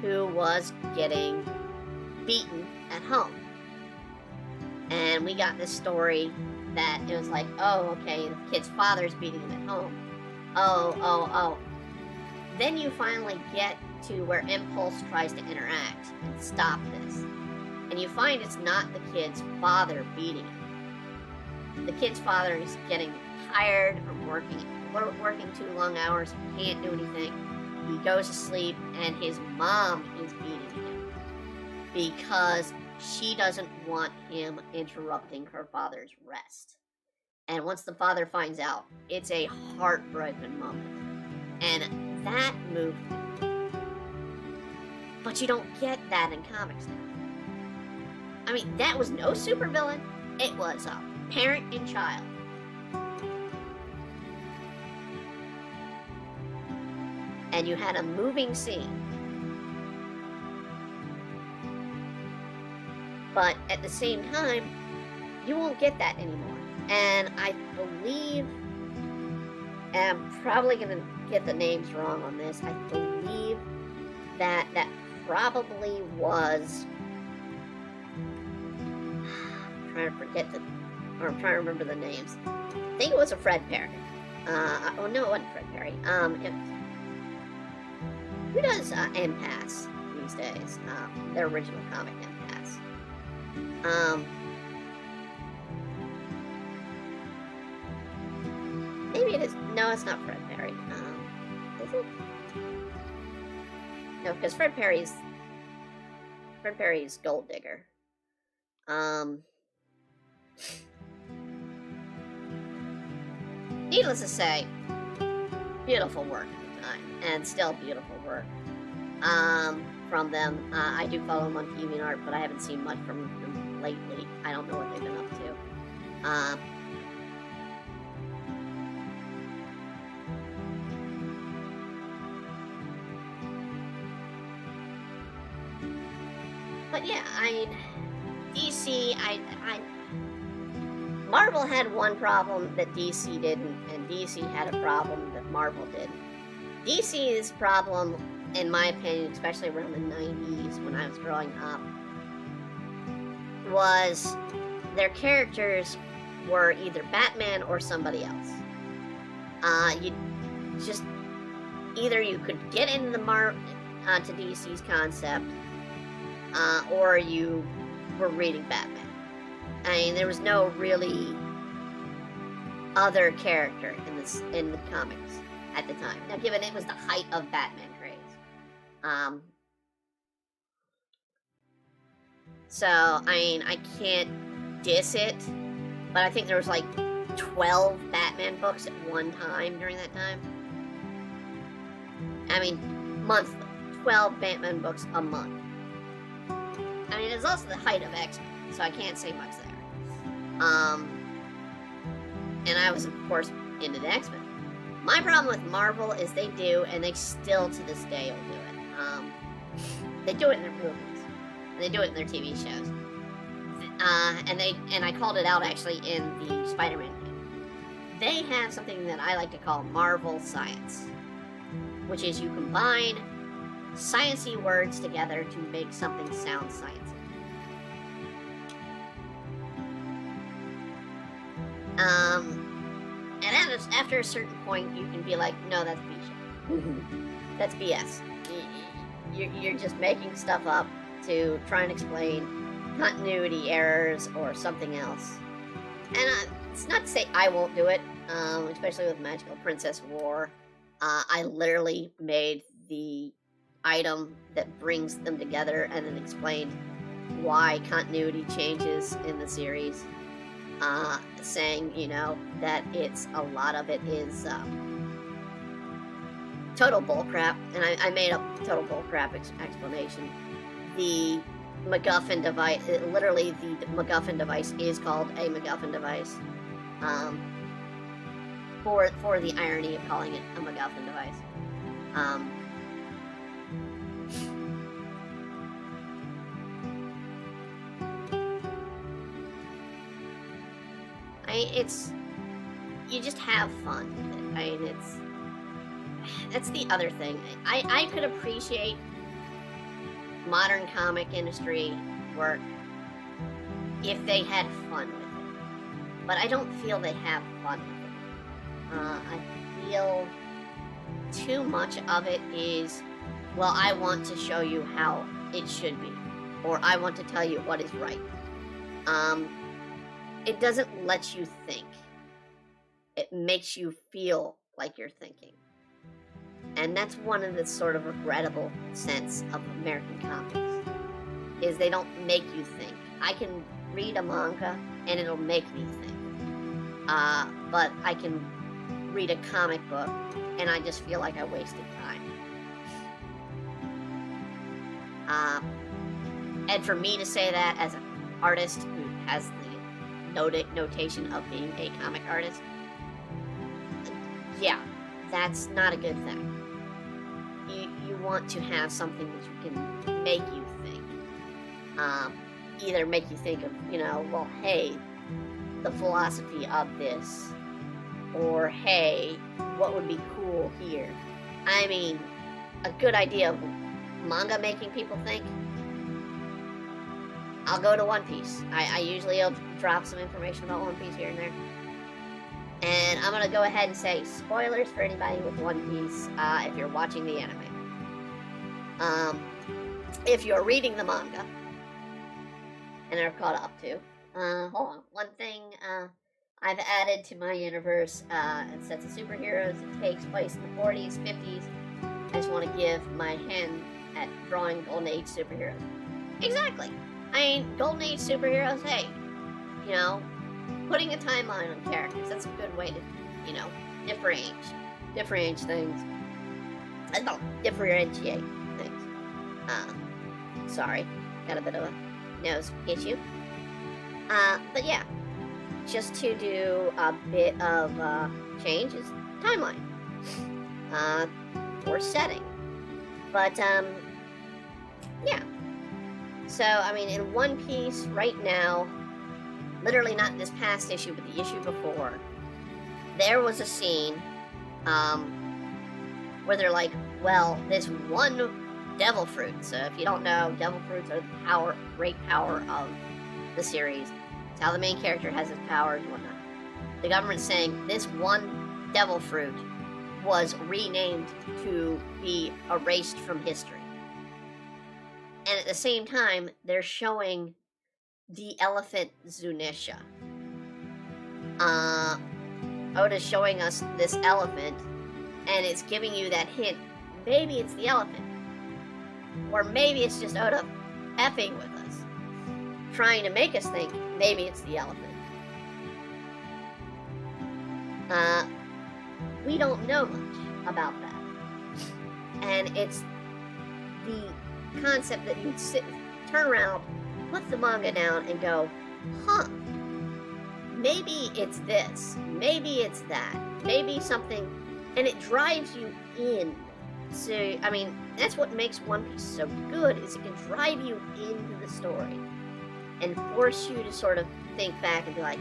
who was getting beaten at home. And we got this story that it was like, oh, okay, the kid's father's beating him at home. Oh. Then you finally get to where Impulse tries to interact and stop this. And you find it's not the kid's father beating him. The kid's father is getting tired from working 2 long hours, he can't do anything. He goes to sleep, and his mom is beating him because she doesn't want him interrupting her father's rest. And once the father finds out, it's a heartbroken moment. And that moved me. But you don't get that in comics now. I mean, that was no supervillain. It was a parent and child. And you had a moving scene. But at the same time, you won't get that anymore. And I believe, and I'm probably going to get the names wrong on this, I believe that probably was, I'm trying to forget I'm trying to remember the names. I think it was a Fred Perry. Oh no, it wasn't Fred Perry. Who does Impasse these days? Their original comic Impasse. Maybe it is. No, it's not Fred Perry. Is it? No, because Fred Perry's Gold Digger. Needless to say, beautiful work at the time, and still beautiful work. From them. I do follow them on DeviantArt, but I haven't seen much from them lately. I don't know what they've been up to. But yeah, I mean, DC, Marvel had one problem that DC didn't, and DC had a problem that Marvel didn't. DC's problem, in my opinion, especially around the 90s when I was growing up, was their characters were either Batman or somebody else. You just, either you could get into the to DC's concept, or you were reading Batman. I mean, there was no really other character in the comics at the time. Now, given it was the height of Batman craze. So, I mean, I can't diss it, but I think there was like 12 Batman books at one time during that time. I mean, monthly. 12 Batman books a month. I mean, it's also the height of X-Men, so I can't say much there. And I was, of course, into the X-Men. My problem with Marvel is they do, and they still to this day will do it. They do it in their movies, and they do it in their TV shows. And I called it out actually in the Spider-Man game. They have something that I like to call Marvel science, which is you combine sciencey words together to make something sound sciencey. And after a certain point, you can be like, no, that's bullshit. That's BS. You're just making stuff up to try and explain continuity errors or something else. And it's not to say I won't do it, especially with Magical Princess War. I literally made the item that brings them together and then explained why continuity changes in the series. Saying, you know, that a lot of it is total bullcrap, and I made up total bullcrap explanation. The MacGuffin device, literally the MacGuffin device is called a MacGuffin device, for the irony of calling it a MacGuffin device. You just have fun with it. I mean, that's the other thing. I could appreciate modern comic industry work if they had fun with it. But I don't feel they have fun with it. I feel too much of it is, well, I want to show you how it should be. Or I want to tell you what is right. It doesn't let you think. It makes you feel like you're thinking. And that's one of the sort of regrettable sense of American comics, is they don't make you think. I can read a manga and it'll make me think. But I can read a comic book and I just feel like I wasted time. And for me to say that as a artist who has the notation of being a comic artist, yeah, that's not a good thing. You want to have something that you can make you think. Either make you think of, well, hey, the philosophy of this, or hey, what would be cool here? I mean, a good idea of manga making people think. I'll go to One Piece. I usually will drop some information about One Piece here and there. And I'm going to go ahead and say spoilers for anybody with One Piece if you're watching the anime. If you're reading the manga and are caught up to, hold on. One thing I've added to my universe and sets of superheroes. It takes place in the 40s, 50s. I just want to give my hand at drawing Golden Age superheroes. Exactly. I mean, Golden Age superheroes, hey, putting a timeline on characters, that's a good way to, differentiate things. Differentiate things. Sorry, got a bit of a nose issue. But yeah, just to do a bit of change is timeline. Or setting. But, yeah. So, I mean, in One Piece, right now, literally not this past issue, but the issue before, there was a scene, where they're like, well, this one devil fruit. So if you don't know, devil fruits are the great power of the series. It's how the main character has his powers and whatnot. The government's saying this one devil fruit was renamed to be erased from history. And at the same time, they're showing the elephant Zunisha. Oda's showing us this elephant, and it's giving you that hint. Maybe it's the elephant. Or maybe it's just Oda effing with us. Trying to make us think maybe it's the elephant. We don't know much about that. And it's the concept that you'd turn around, put the manga down, and go, maybe it's this, maybe it's that, maybe something, and it drives you in. So, I mean, that's what makes One Piece so good, is it can drive you into the story and force you to sort of think back and be like,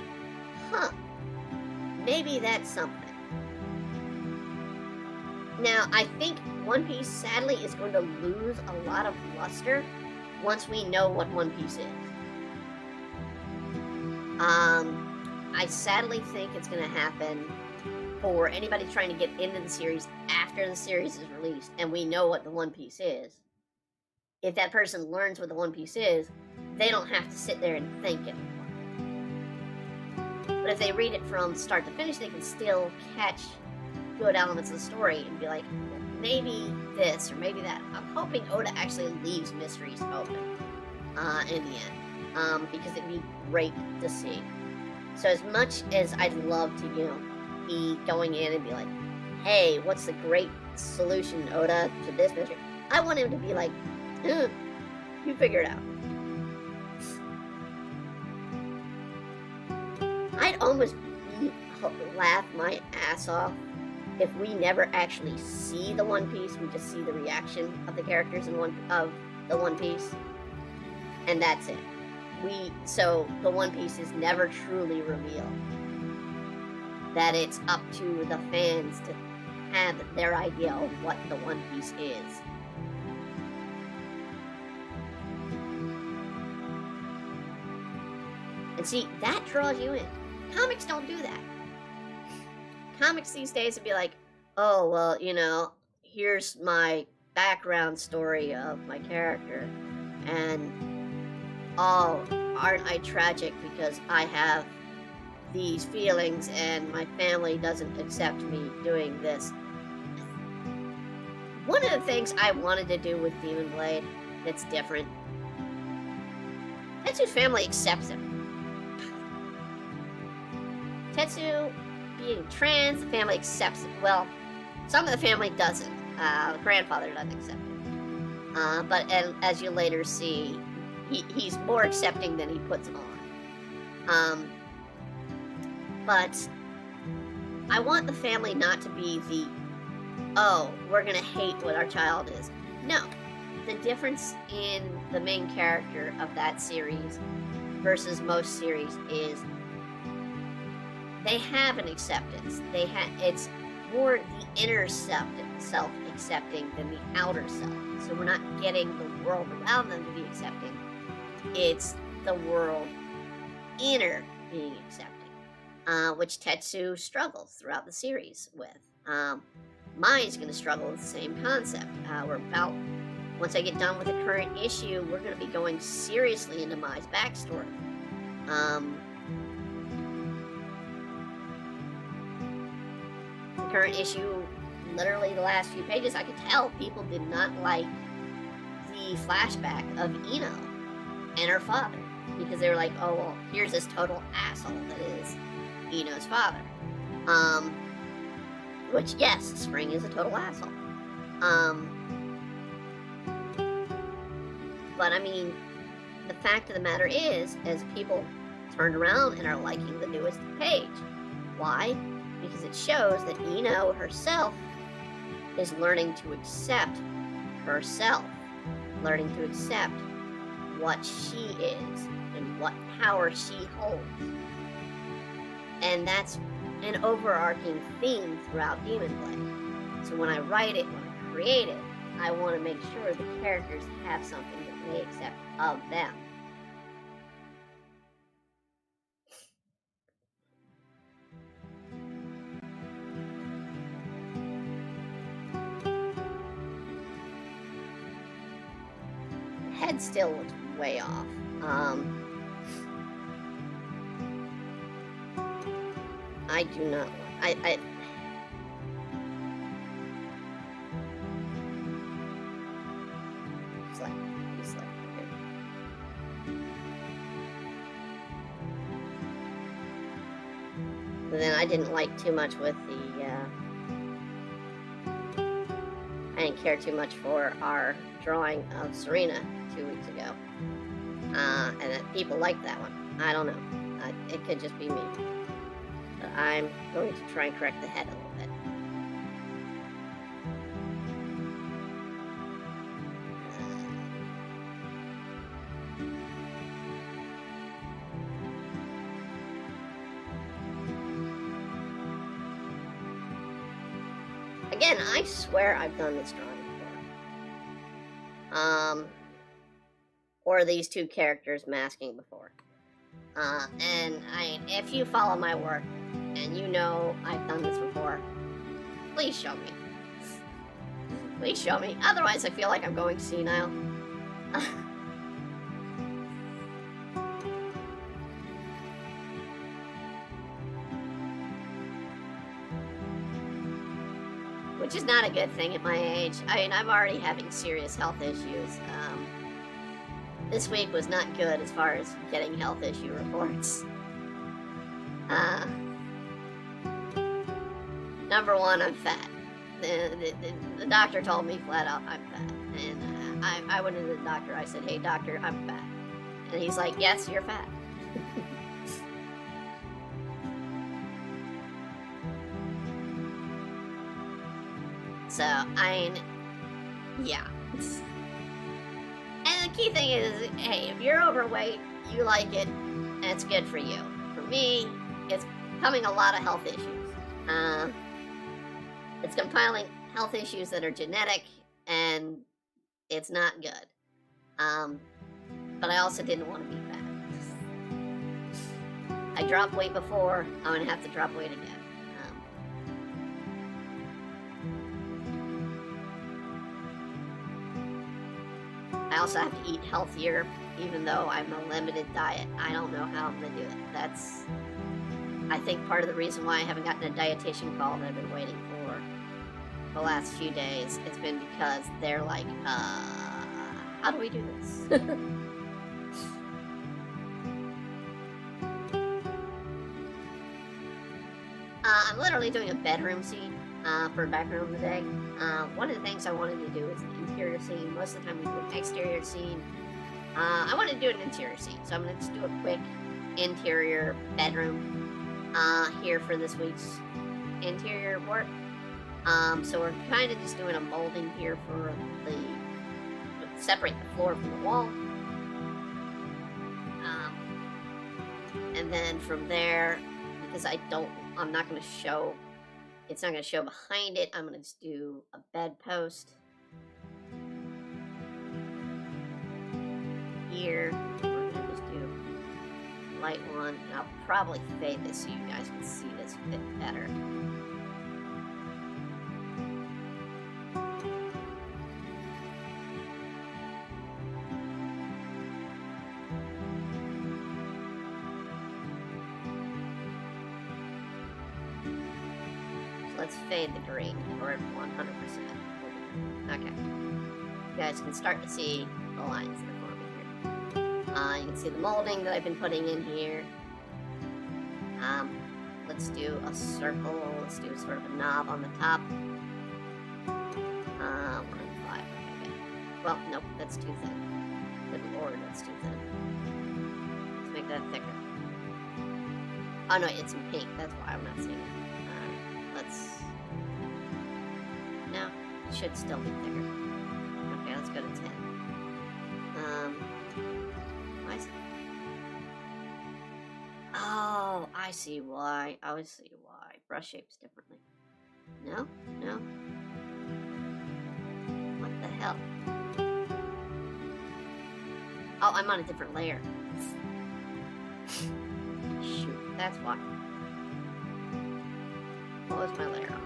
maybe that's something. Now, I think One Piece, sadly, is going to lose a lot of luster once we know what One Piece is. I sadly think it's going to happen for anybody trying to get into the series after the series is released and we know what the One Piece is. If that person learns what the One Piece is, they don't have to sit there and think anymore. But if they read it from start to finish, they can still catch good elements of the story and be like, well, maybe this or maybe that. I'm hoping Oda actually leaves mysteries open in the end, because it'd be great to see. So as much as I'd love to, be going in and be like, hey, what's the great solution, Oda, to this mystery? I want him to be like, you figure it out. I'd almost laugh my ass off if we never actually see the One Piece. We just see the reaction of the characters of the One Piece, and that's it. So the One Piece is never truly revealed. That it's up to the fans to have their idea of what the One Piece is. And see, that draws you in. Comics don't do that. Comics these days would be like, oh, well, here's my background story of my character, and oh, aren't I tragic because I have these feelings and my family doesn't accept me doing this. One of the things I wanted to do with Demon Blade that's different, Tetsu's family accepts him. Tetsu being trans, the family accepts it. Well, some of the family doesn't. The grandfather doesn't accept it. But as you later see, he's more accepting than he puts on. But I want the family not to be the, oh, we're gonna hate what our child is. No. The difference in the main character of that series versus most series is they have an acceptance. It's more the inner self accepting than the outer self. So we're not getting the world around them to be accepting. It's the world inner being accepting, which Tetsu struggles throughout the series with. Mai's going to struggle with the same concept. Once I get done with the current issue, we're going to be going seriously into Mai's backstory. The current issue, literally the last few pages, I could tell people did not like the flashback of Ino and her father, because they were like, oh, well, here's this total asshole that is Ino's father. Which, yes, Spring is a total asshole. But I mean, the fact of the matter is people turned around and are liking the newest page. Why? Because it shows that Ino herself is learning to accept herself, learning to accept what she is and what power she holds. And that's an overarching theme throughout Demon Blade. So when I write it, when I create it, I want to make sure the characters have something that they accept of them. The head still looks way off. I do not want... But then I didn't like too much with the, I didn't care too much for our drawing of Serena 2 weeks ago. And that people liked that one. I don't know. It could just be me. But I'm going to try and correct the head a little bit. Again, I swear I've done this drawing before. Or these two characters masking before. And if you follow my work and you know I've done this before, please show me. Please show me. Otherwise, I feel like I'm going senile. Which is not a good thing at my age. I mean, I'm already having serious health issues. This week was not good as far as getting health issue reports. Number one, I'm fat. The doctor told me flat out I'm fat. And I went to the doctor, I said, hey doctor, I'm fat. And he's like, yes, you're fat. So, I mean, yeah. And the key thing is, hey, if you're overweight, you like it, and it's good for you. For me, it's becoming a lot of health issues. It's compiling health issues that are genetic, and it's not good. But I also didn't want to be fat. I dropped weight before, I'm going to have to drop weight again. I also have to eat healthier, even though I'm a limited diet. I don't know how I'm going to do it. That's, I think, part of the reason why I haven't gotten a dietitian call that I've been waiting for the last few days. It's been because they're like, how do we do this? I'm literally doing a bedroom scene for background today. One of the things I wanted to do is an interior scene. Most of the time we do an exterior scene. I want to do an interior scene, so I'm going to just do a quick interior bedroom here for this week's interior work. So we're kind of just doing a molding here for separate the floor from the wall. And then from there, because I'm not going to show, it's not going to show behind it, I'm going to just do a bedpost here. We're going to just do light one, and I'll probably fade this so you guys can see this a bit better. Let's fade the green. We're at 100%. Okay. You guys can start to see the lines that are forming here. You can see the molding that I've been putting in here. Let's do a circle. Let's do sort of a knob on the top. 1 and 5. Okay, good. Well, nope, that's too thin. Good lord, that's too thin. Let's make that thicker. Oh no, it's in pink. That's why I'm not seeing it. No, it should still be thicker. Okay, let's go to 10. Why is it? Oh, I see why. I see why. Brush shapes differently. No? No? What the hell? Oh, I'm on a different layer. Shoot, that's why. What was my layer on?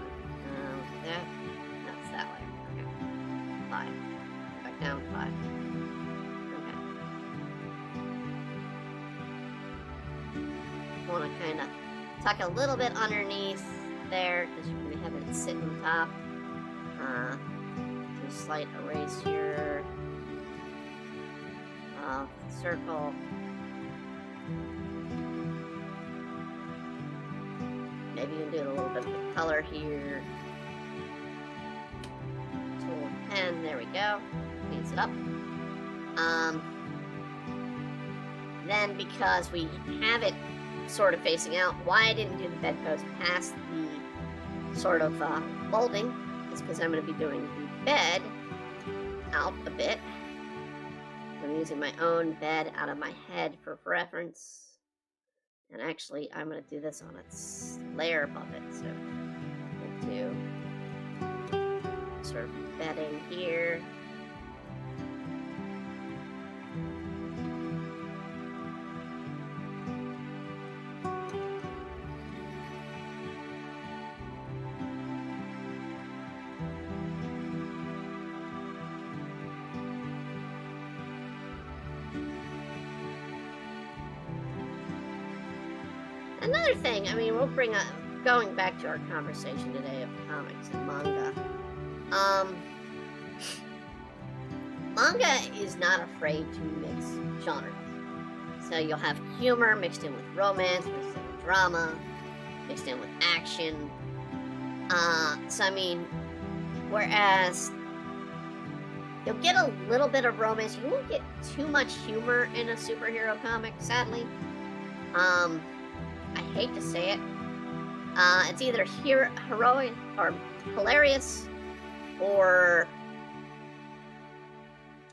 That's that layer. Okay. 5. Back down 5. Okay. Want to kind of tuck a little bit underneath there because you're going to have it sit on top. Do a slight erasure of the circle. Maybe you can do a little bit of the color here. Tool pen, there we go. Cleans it up. Then because we have it sort of facing out, why I didn't do the bedpost past the sort of molding is because I'm going to be doing the bed out a bit. I'm using my own bed out of my head for reference. And actually, I'm going to do this on its layer above it. So we'll do sort of bedding here. Another thing, I mean, we'll bring up, going back to our conversation today of comics and manga. Manga is not afraid to mix genres. So you'll have humor mixed in with romance, mixed in with drama, mixed in with action. So I mean, whereas you'll get a little bit of romance, you won't get too much humor in a superhero comic, sadly. I hate to say it. It's either heroic or hilarious or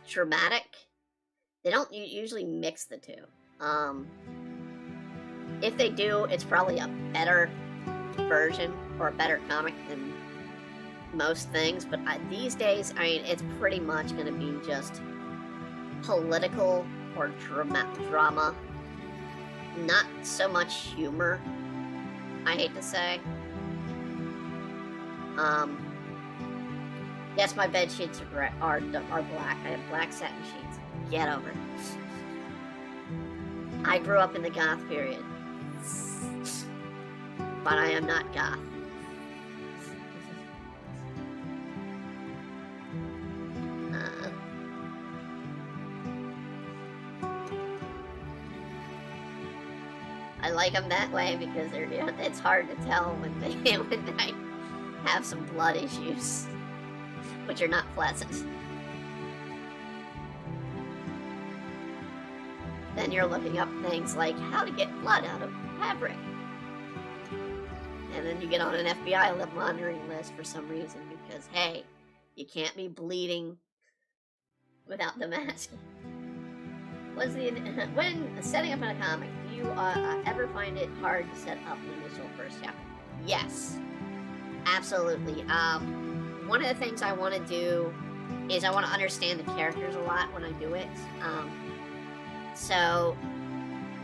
dramatic. They don't usually mix the two. If they do, it's probably a better version or a better comic than most things. But these days, I mean, it's pretty much going to be just political or drama. Not so much humor, I hate to say. Yes, my bed sheets are black. I have black satin sheets. Get over it. I grew up in the goth period. But I am not goth. I like them that way because it's hard to tell when they have some blood issues, which are not pleasant. then you're looking up things like how to get blood out of fabric. And then you get on an FBI monitoring list for some reason because, hey, you can't be bleeding without the mask. When setting up in a comic, do you ever find it hard to set up the initial first chapter? Yes, absolutely. One of the things I want to do is I want to understand the characters a lot when I do it. So,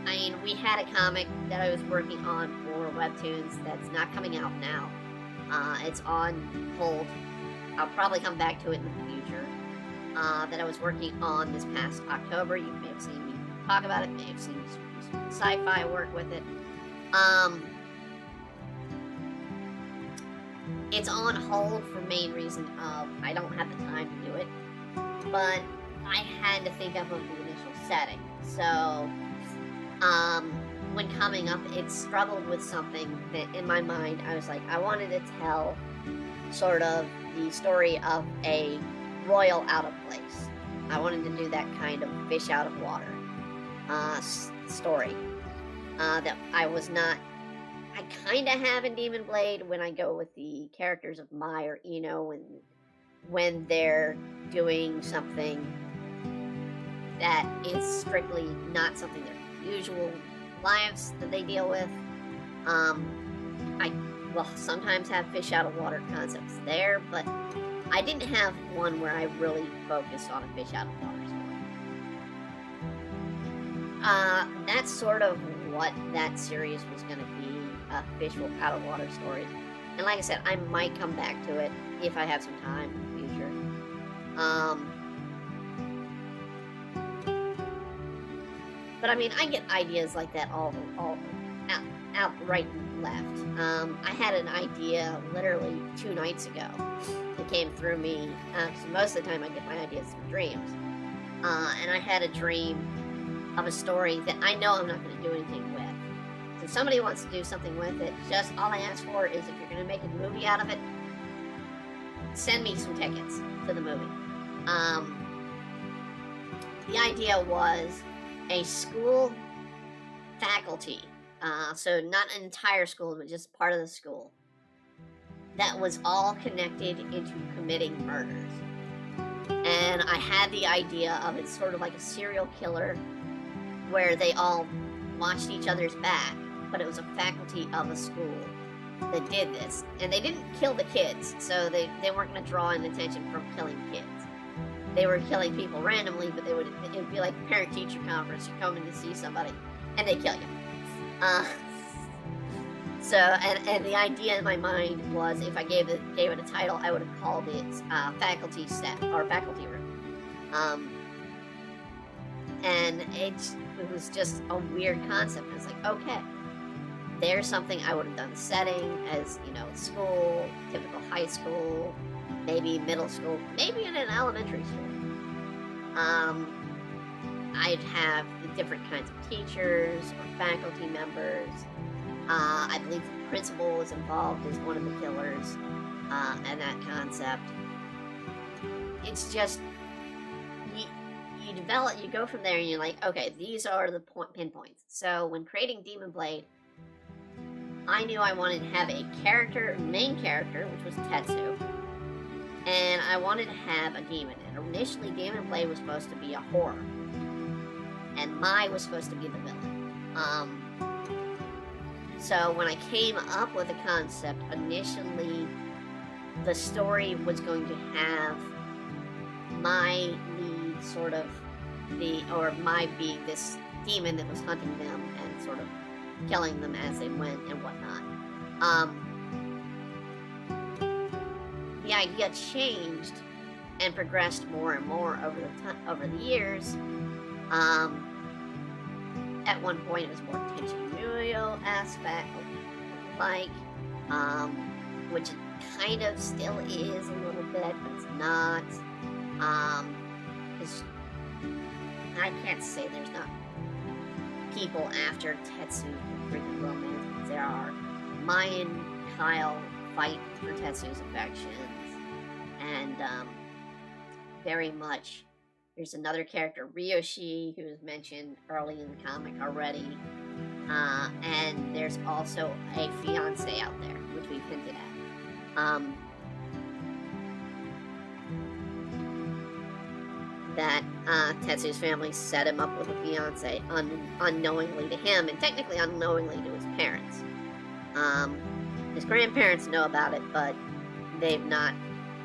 I mean, we had a comic that I was working on for Webtoons that's not coming out now. It's on hold. I'll probably come back to it in the future. That I was working on this past October. You may have seen me talk about it, may have seen me do some sci-fi work with it. It's on hold for main reason of I don't have the time to do it, but I had to think up of the initial setting. So, when coming up, it struggled with something that in my mind, I was like, I wanted to tell sort of the story of a royal out of place. I wanted to do that kind of fish out of water story that I was not. I kind of have in Demon Blade when I go with the characters of Mai or Ino when they're doing something that is strictly not something their usual lives that they deal with. I will sometimes have fish out of water concepts there, but I didn't have one where I really focused on a fish out of water story. That's sort of what that series was going to be, a fish out of water story. And like I said, I might come back to it if I have some time in the future. But I mean, I get ideas like that all out right and left. I had an idea literally 2 nights ago that came through me. So most of the time I get my ideas through dreams. And I had a dream of a story that I know I'm not going to do anything with. So if somebody wants to do something with it, just all I ask for is if you're going to make a movie out of it, send me some tickets to the movie. The idea was a school faculty, so not an entire school, but just part of the school, that was all connected into committing murders. And I had the idea of it sort of like a serial killer where they all watched each other's back, but it was a faculty of a school that did this. And they didn't kill the kids, so they weren't going to draw in attention from killing kids. They were killing people randomly, but it would be like a parent-teacher conference. You're coming to see somebody, and they kill you. And the idea in my mind was if I gave it a title, I would have called it faculty set or faculty room. And it was just a weird concept. I was like, okay, there's something I would have done. The setting as school, typical high school, maybe middle school, maybe in an elementary school. I'd have the different kinds of teachers or faculty members. I believe the principal was involved as one of the killers, and that concept. It's just, you develop, you go from there and you're like, okay, these are the pinpoints. So when creating Demon Blade, I knew I wanted to have a main character, which was Tetsu, and I wanted to have a demon. And initially, Demon Blade was supposed to be a horror, and Mai was supposed to be the villain. So when I came up with a concept, initially the story was going to have Mai lead sort of Mai be this demon that was hunting them and sort of killing them as they went and whatnot. The idea changed and progressed more and more over the years. At one point, it was more Tenchi-Muyo aspect, which it kind of still is a little bit, but it's not. Because I can't say there's not people after Tetsu for freaking romance, because there are. Mai and Kyle fight for Tetsu's affections, and very much There's another character, Ryoshi, who is mentioned early in the comic already. And there's also a fiance out there, which we've hinted at. That Tetsu's family set him up with a fiance unknowingly to him, and technically unknowingly to his parents. His grandparents know about it, but they've not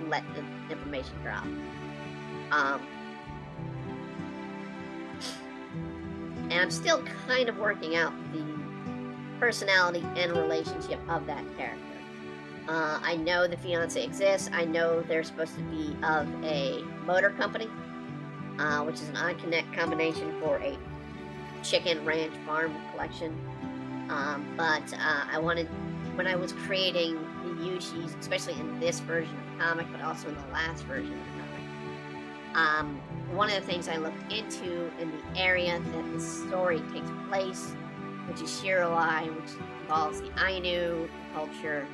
let the information drop. And I'm still kind of working out the personality and relationship of that character. I know the fiance exists. I know they're supposed to be of a motor company, which is an odd-connect combination for a chicken ranch farm collection. But I wanted, when I was creating the Yushis, especially in this version of the comic, but also in the last version of the comic, one of the things I looked into in the area that the story takes place, which is Shiroi, which involves the Ainu culture.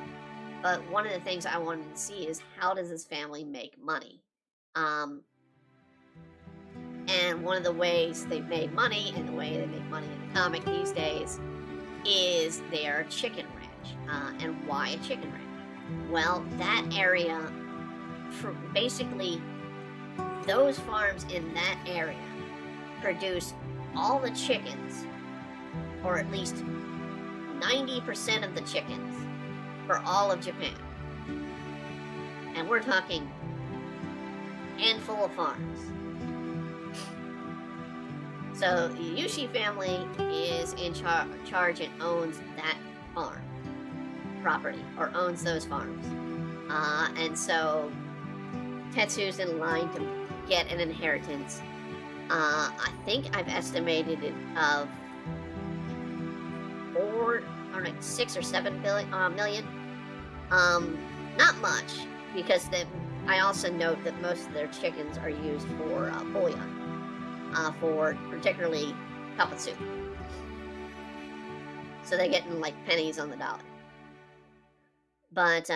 But one of the things I wanted to see is, how does this family make money? And one of the ways they've made money, and the way they make money in the comic these days, is they are a chicken ranch. And why a chicken ranch? Well, that area, basically, those farms in that area produce all the chickens, or at least 90% of the chickens, for all of Japan. And we're talking handful of farms. So the Yushi family is in charge and owns that farm property, or owns those farms. And so Tetsu's in line to get an inheritance. I think I've estimated it of 6 or 7 million. Not much, because I also note that most of their chickens are used for bouillon, for particularly cup of soup. So they're getting like pennies on the dollar. But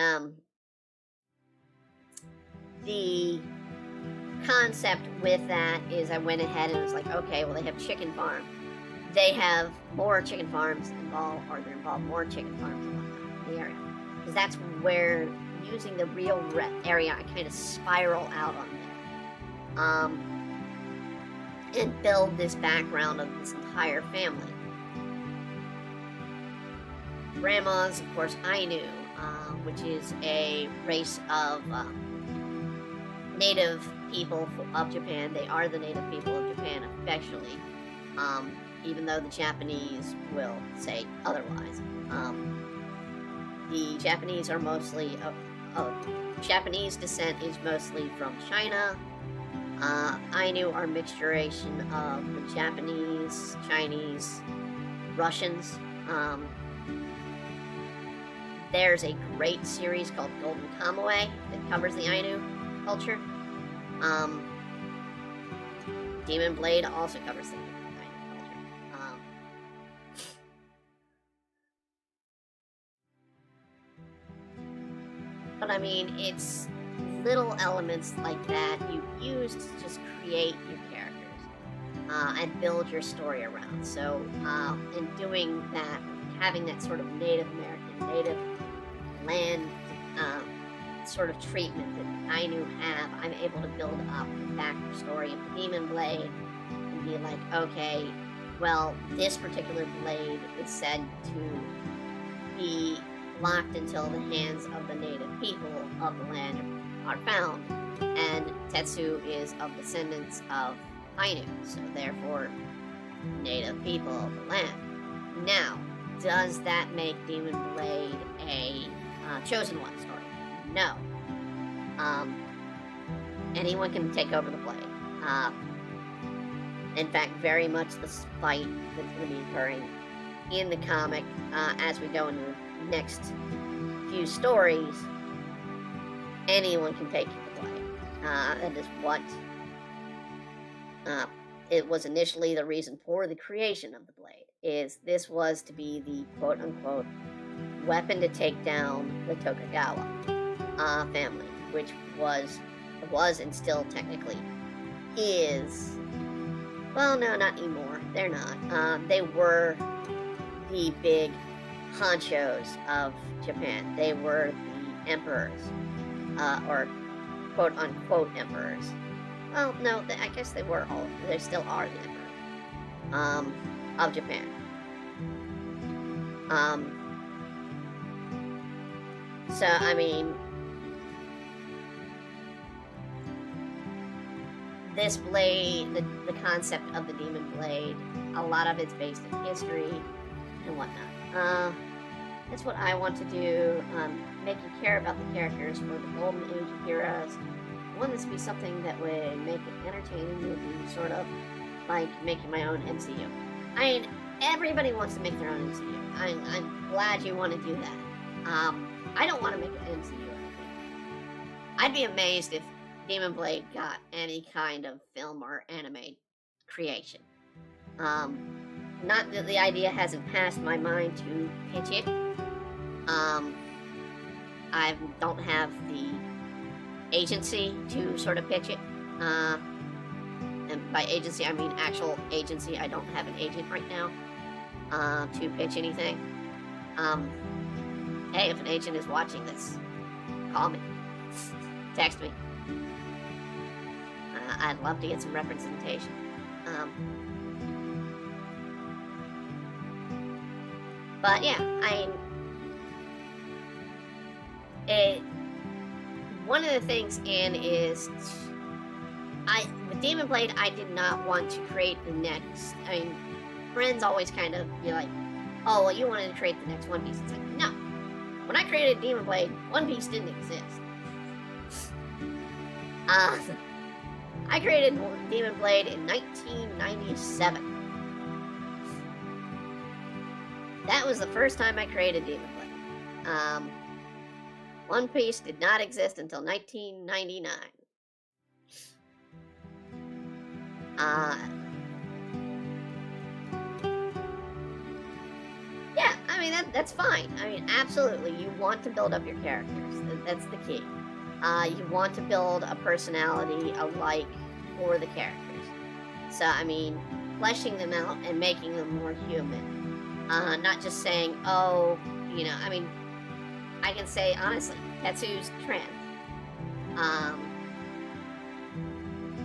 the concept with that is, I went ahead and was like, okay, well, they have chicken farm. They have more chicken farms involved, or they're involved more chicken farms in the area. Because that's where, using the real area, I kind of spiral out on there. And build this background of this entire family. Grandma's, of course, Ainu, which is a race of native people of Japan. They are the native people of Japan officially, even though the Japanese will say otherwise. The Japanese are mostly Japanese descent is mostly from China. Ainu are mixturation of the Japanese, Chinese, Russians. There's a great series called Golden Kamuy that covers the Ainu culture. Demon Blade also covers the Ainu culture. But I mean, it's little elements like that you use to just create your characters and build your story around. So in doing that, having that sort of Native American, native land sort of treatment that Ainu have, I'm able to build up the backstory of the Demon Blade and be like, okay, well, this particular blade is said to be locked until the hands of the native people of the land are found, and Tetsu is of descendants of Ainu, so therefore native people of the land. Now, does that make Demon Blade a Chosen One story? No. Anyone can take over the blade. In fact, very much the fight that's going to be occurring in the comic as we go into the next few stories, anyone can take the blade. That is what it was initially the reason for the creation of the blade, is this was to be the quote-unquote weapon to take down the Tokugawa family, which was and still technically is, well, no, not anymore. They're not. They were the big honchos of Japan. They were the emperors, or quote unquote emperors. Well, no, I guess they were all. They still are the emperors of Japan. So I mean, this blade, the concept of the demon blade, a lot of it's based in history and whatnot. That's what I want to do. Make you care about the characters for the golden age of heroes. I want this to be something that would make it entertaining. Would be sort of like making my own MCU. I mean, everybody wants to make their own MCU. I'm glad you want to do that. I don't want to make an MCU. I'd be amazed if Demon Blade got any kind of film or anime creation. Not that the idea hasn't passed my mind to pitch it. I don't have the agency to sort of pitch it. And by agency, I mean actual agency. I don't have an agent right now to pitch anything. Hey, if an agent is watching this, call me. Text me. I'd love to get some representation. But yeah, one of the things is with Demon Blade, I did not want to create the next. I mean, friends always kind of be like, "Oh, well, you wanted to create the next One Piece." It's like, no. When I created Demon Blade, One Piece didn't exist. I created Demon Blade in 1997. That was the first time I created Demon Blade. One Piece did not exist until 1999. Yeah, I mean, that's fine. I mean, absolutely, you want to build up your characters. That's the key. You want to build a personality alike for the characters. So, I mean, fleshing them out and making them more human. Not just saying, oh, I mean, I can say, honestly, Tetsu's trans.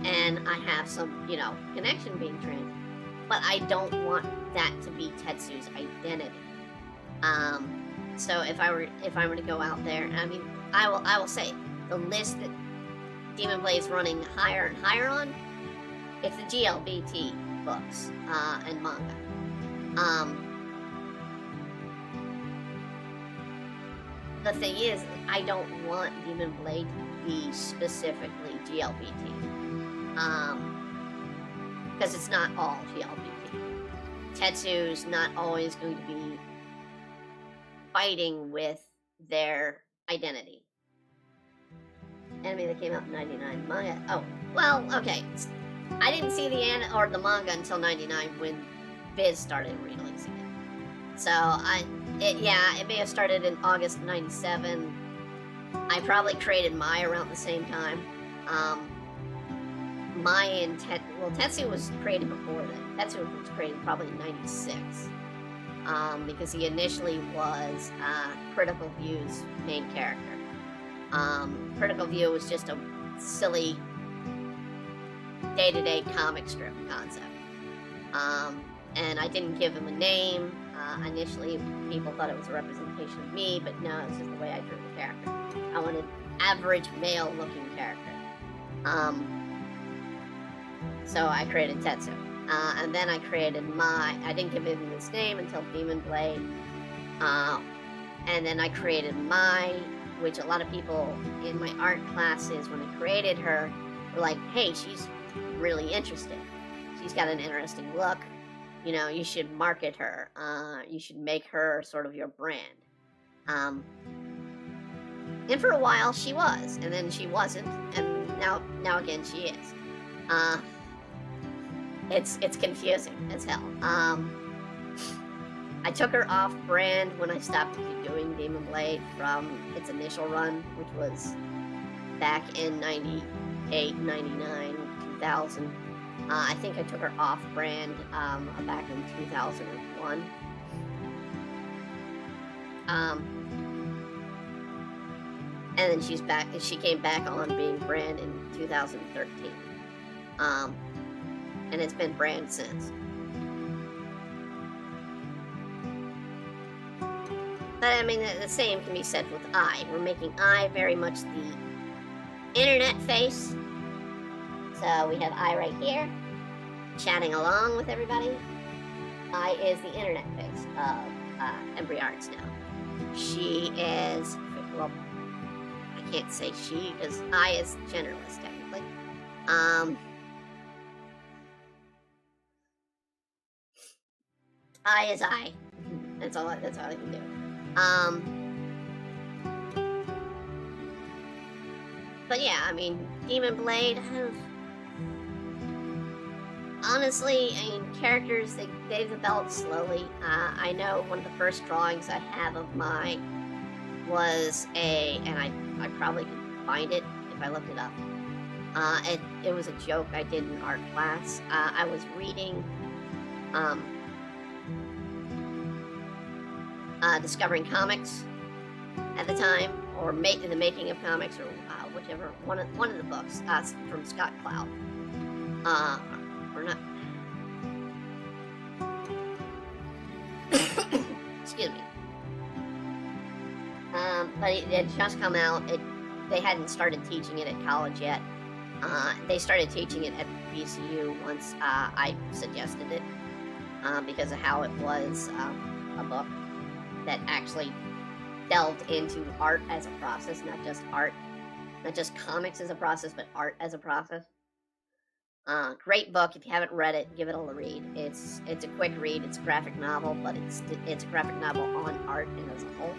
And I have some, connection being trans. But I don't want that to be Tetsu's identity. So if I were to go out there, I mean, I will say, the list that Demon Blade is running higher and higher on, it's the GLBT books and manga. The thing is, I don't want Demon Blade to be specifically GLBT. Because it's not all GLBT. Tetsu's not always going to be fighting with their identity. Anime that came out in 99. Manga. Oh, well, okay. I didn't see the manga until 99 when Viz started releasing it. So it may have started in August of 97. I probably created Mai around the same time. Mai and Tetsu was created before that. Tetsu was created probably in 96. Because he initially was Critical View's main character. Critical View was just a silly day-to-day comic strip concept. And I didn't give him a name. Initially, people thought it was a representation of me, but no, it's just the way I drew the character. I wanted average male-looking character. So I created Tetsu. And then I created Mai. I didn't give him this name until Demon Blade. And then I created Mai, which a lot of people in my art classes, when I created her, were like, hey, she's really interesting. She's got an interesting look. You should market her. You should make her sort of your brand. And for a while she was, and then she wasn't, and now again she is. It's confusing as hell. I took her off brand when I stopped doing Demon Blade from its initial run, which was back in 98, 99, 2000. I think I took her off-brand back in 2001. And then she's back. She came back on being brand in 2013. And it's been brand since. But I mean, the same can be said with I. We're making I very much the internet face. So we have I right here, chatting along with everybody. I is the internet face of Embry Arts now. She is, well, I can't say she, because I is genderless, technically. I is I. That's all I can do. But yeah, I mean, Demon Blade, honestly, I mean, characters, they develop slowly. I know one of the first drawings I have of Mai was and I probably could find it if I looked it up. It was a joke I did in art class. I was reading, Discovering Comics at the time, or The Making of Comics, or whichever, one of the books from Scott Cloud. Or not. Excuse me. But it had just come out. They hadn't started teaching it at college yet. They started teaching it at VCU once I suggested it, because of how it was a book that actually delved into art as a process, not just comics as a process, but art as a process. Great book. If you haven't read it, give it a read. It's a quick read. It's a graphic novel, but it's a graphic novel on art and as a whole.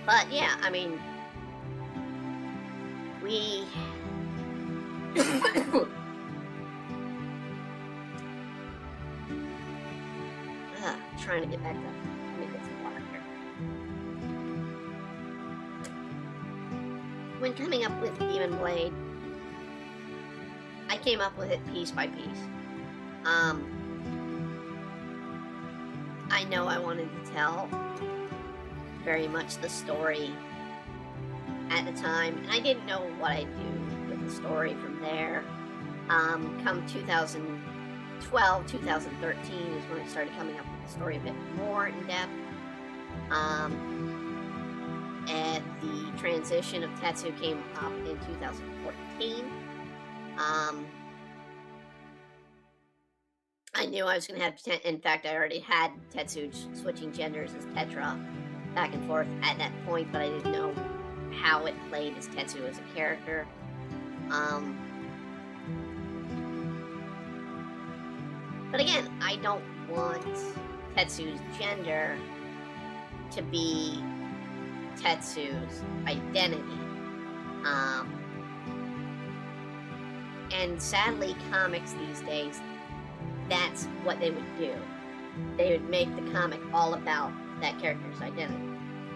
But yeah, I mean, we trying to get back to. Let me get some water here. When coming up with Demon Blade, I came up with it piece by piece. I know I wanted to tell very much the story at the time, and I didn't know what I'd do with the story from there. Come 2012, 2013 is when I started coming up with the story a bit more in depth. And the transition of Tetsu came up in 2014. I knew I was going to have, in fact, I already had Tetsu switching genders as Tetra back and forth at that point, but I didn't know how it played as Tetsu as a character. But again, I don't want Tetsu's gender to be Tetsu's identity. And sadly, comics these days, that's what they would do. They would make the comic all about that character's identity.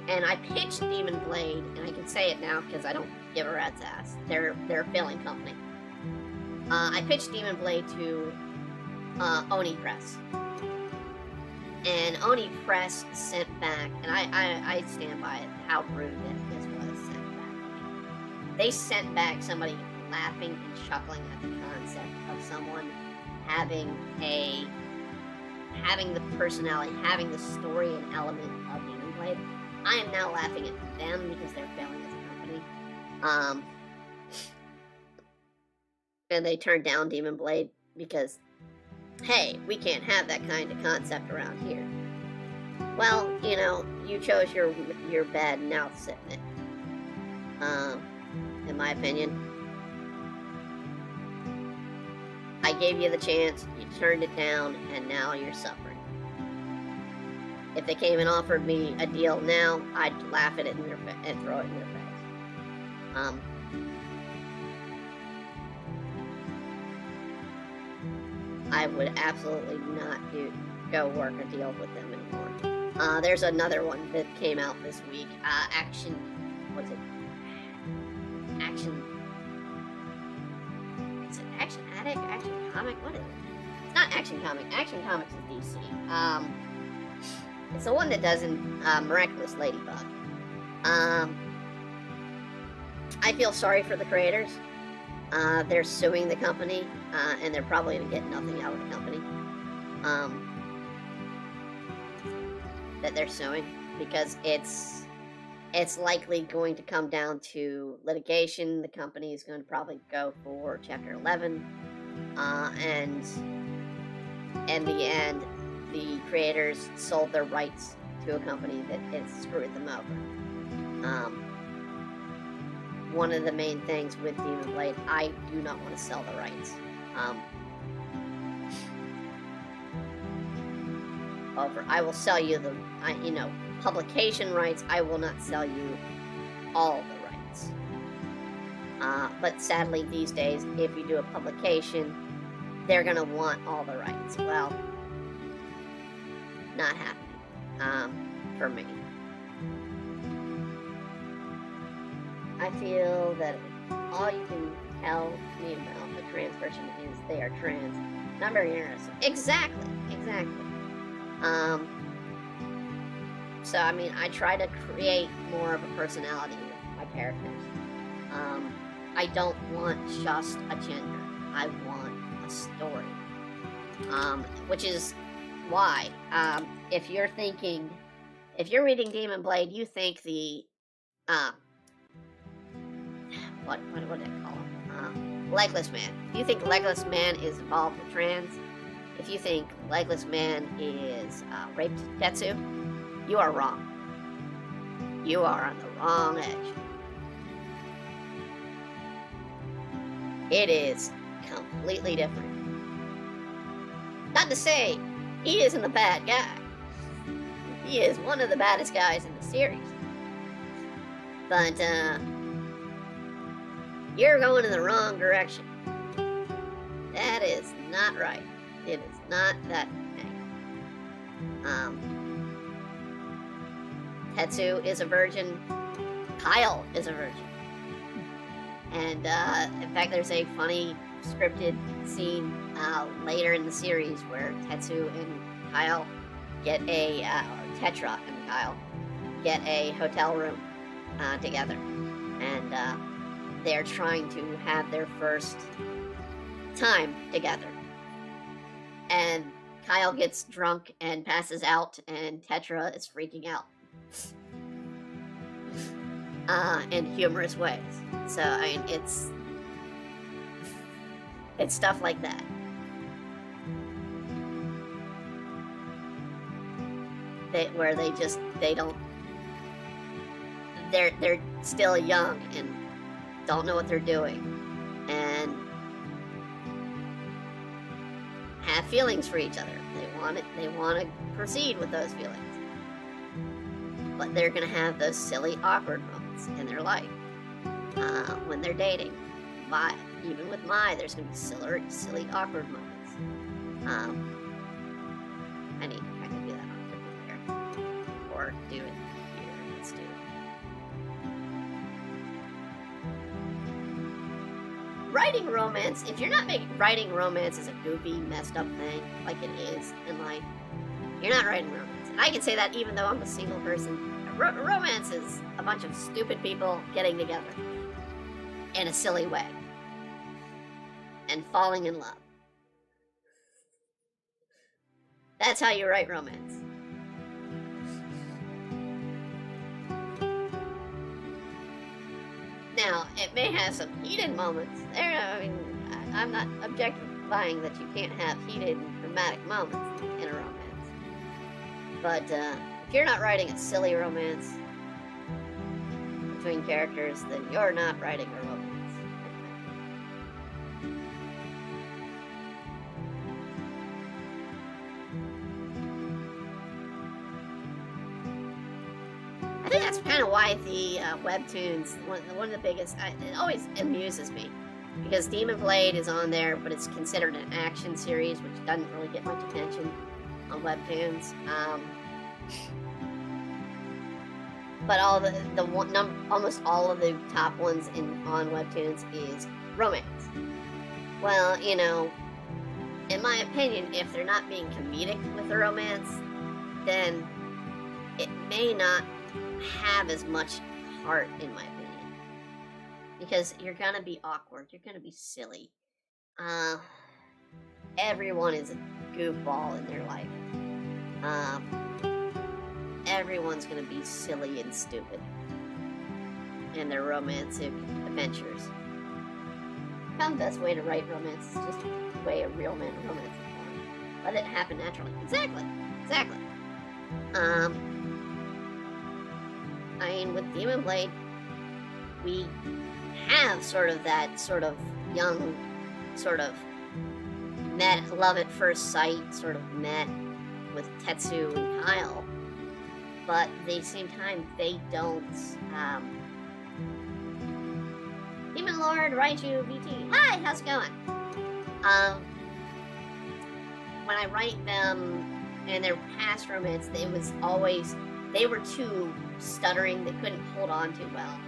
And I pitched Demon Blade, and I can say it now because I don't give a rat's ass. They're a failing company. I pitched Demon Blade to Oni Press. And Oni Press sent back, and I stand by it, how rude this was sent back. They sent back somebody laughing and chuckling at the concept of someone having the personality, having the story and element of Demon Blade. I am now laughing at them because they're failing as a company. And they turned down Demon Blade because, hey, we can't have that kind of concept around here. Well, you know, you chose your bed, now sit in it. In my opinion. I gave you the chance, you turned it down, and now you're suffering. If they came and offered me a deal now, I'd laugh at it and throw it in their face. I would absolutely not go work a deal with them anymore. There's another one that came out this week. Action. What's it? Action. Is it Action Addict? Action Comic? What is it? It's not Action Comic. Action Comics is DC. It's the one that does in Miraculous Ladybug. I feel sorry for the creators. They're suing the company, and they're probably gonna get nothing out of the company. That they're suing, because it's likely going to come down to litigation. The company is going to probably go for Chapter 11, and in the end, the creators sold their rights to a company that has screwed them over. One of the main things with Demon Blade, I do not want to sell the rights. I will sell you the, publication rights. I will not sell you all the rights. But sadly, these days, if you do a publication, they're gonna want all the rights. Well, not happening for me. I feel that all you can tell me about a trans person is they are trans. Not very interested. Exactly. So, I mean, I try to create more of a personality with my characters. I don't want just a gender. I want a story. Which is why, if you're reading Demon Blade, you think the, what do I call him? Legless Man. If you think Legless Man is involved with trans, if you think Legless Man is raped Tetsu, you are wrong. You are on the wrong edge. It is completely different. Not to say he isn't a bad guy. He is one of the baddest guys in the series. But, you're going in the wrong direction. That is not right. It is not that thing. Tetsu is a virgin. Kyle is a virgin. And, in fact, there's a funny scripted scene later in the series where Tetsu and Kyle get or Tetra and Kyle get a hotel room together. And, they're trying to have their first time together. And Kyle gets drunk and passes out, and Tetra is freaking out. In humorous ways. So, I mean, it's stuff like that. They're still young and don't know what they're doing, and have feelings for each other. They want to proceed with those feelings. But they're going to have those silly, awkward moments in their life when they're dating. Even with Mai, there's going to be silly, awkward moments. I need to kind of do that on quickly later. Or do it here. Let's do it. Writing romance, if you're not making writing romance is a goofy, messed up thing, like it is in life, you're not writing romance. And I can say that even though I'm a single person. Romance is a bunch of stupid people getting together in a silly way and falling in love. That's how you write romance. Now, it may have some heated moments there. I mean, I'm not objectifying that you can't have heated and dramatic moments in a romance. But if you're not writing a silly romance between characters, then you're not writing a romance. I think that's kind of why the webtoons, one of the biggest, it always amuses me, because Demon Blade is on there, but it's considered an action series, which doesn't really get much attention on webtoons. but almost all of the top ones on webtoons is romance. Well, you know, in my opinion, if they're not being comedic with the romance, then it may not have as much heart, in my opinion, because you're gonna be awkward, you're gonna be silly. Everyone is a goofball in their life. Everyone's gonna be silly and stupid in their romantic adventures. The best way to write romance is just the way a real man romance is born. Let it happen naturally. Exactly. I mean, with Demon Blade, we have sort of that sort of young, sort of love at first sight, sort of met with Tetsu and Kyle, but at the same time, they don't. Demon Lord Raichu VT. Hi, how's it going? When I write them and their past romance, it was always, they were too stuttering, they couldn't hold on too well.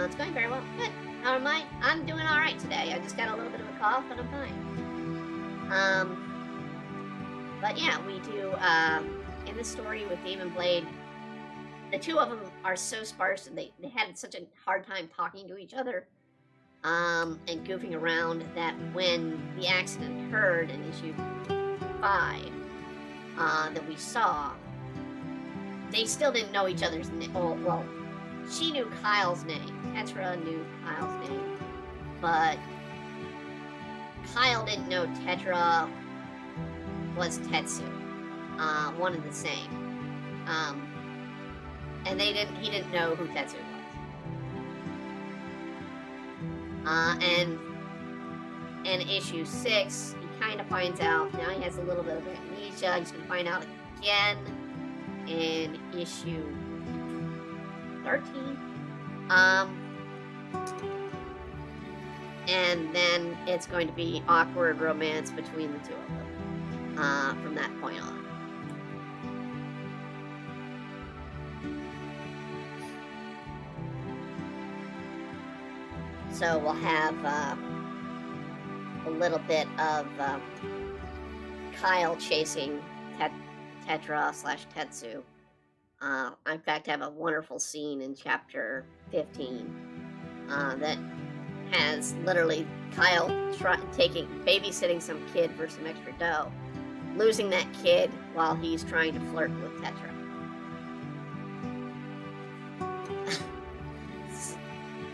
It's going very well. Good. How am I? I'm doing alright today. I just got a little bit of a cough, but I'm fine. But yeah, we do, in the story with Demon Blade, the two of them are so sparse and they had such a hard time talking to each other, and goofing around, that when the accident occurred in issue 5, that we saw, they still didn't know each other's name. Oh, well, she knew Kyle's name. Tetra knew Kyle's name. But Kyle didn't know Tetra was Tetsu. One and the same. And he didn't know who Tetsu was. And in issue 6, he kind of finds out. Now he has a little bit of amnesia. He's going to find out again in issue 13. And then it's going to be awkward romance between the two of them from that point on. So we'll have a little bit of Kyle chasing Tetra/Tetsu. In fact, I have a wonderful scene in chapter 15 that has literally Kyle babysitting some kid for some extra dough, losing that kid while he's trying to flirt with Tetra.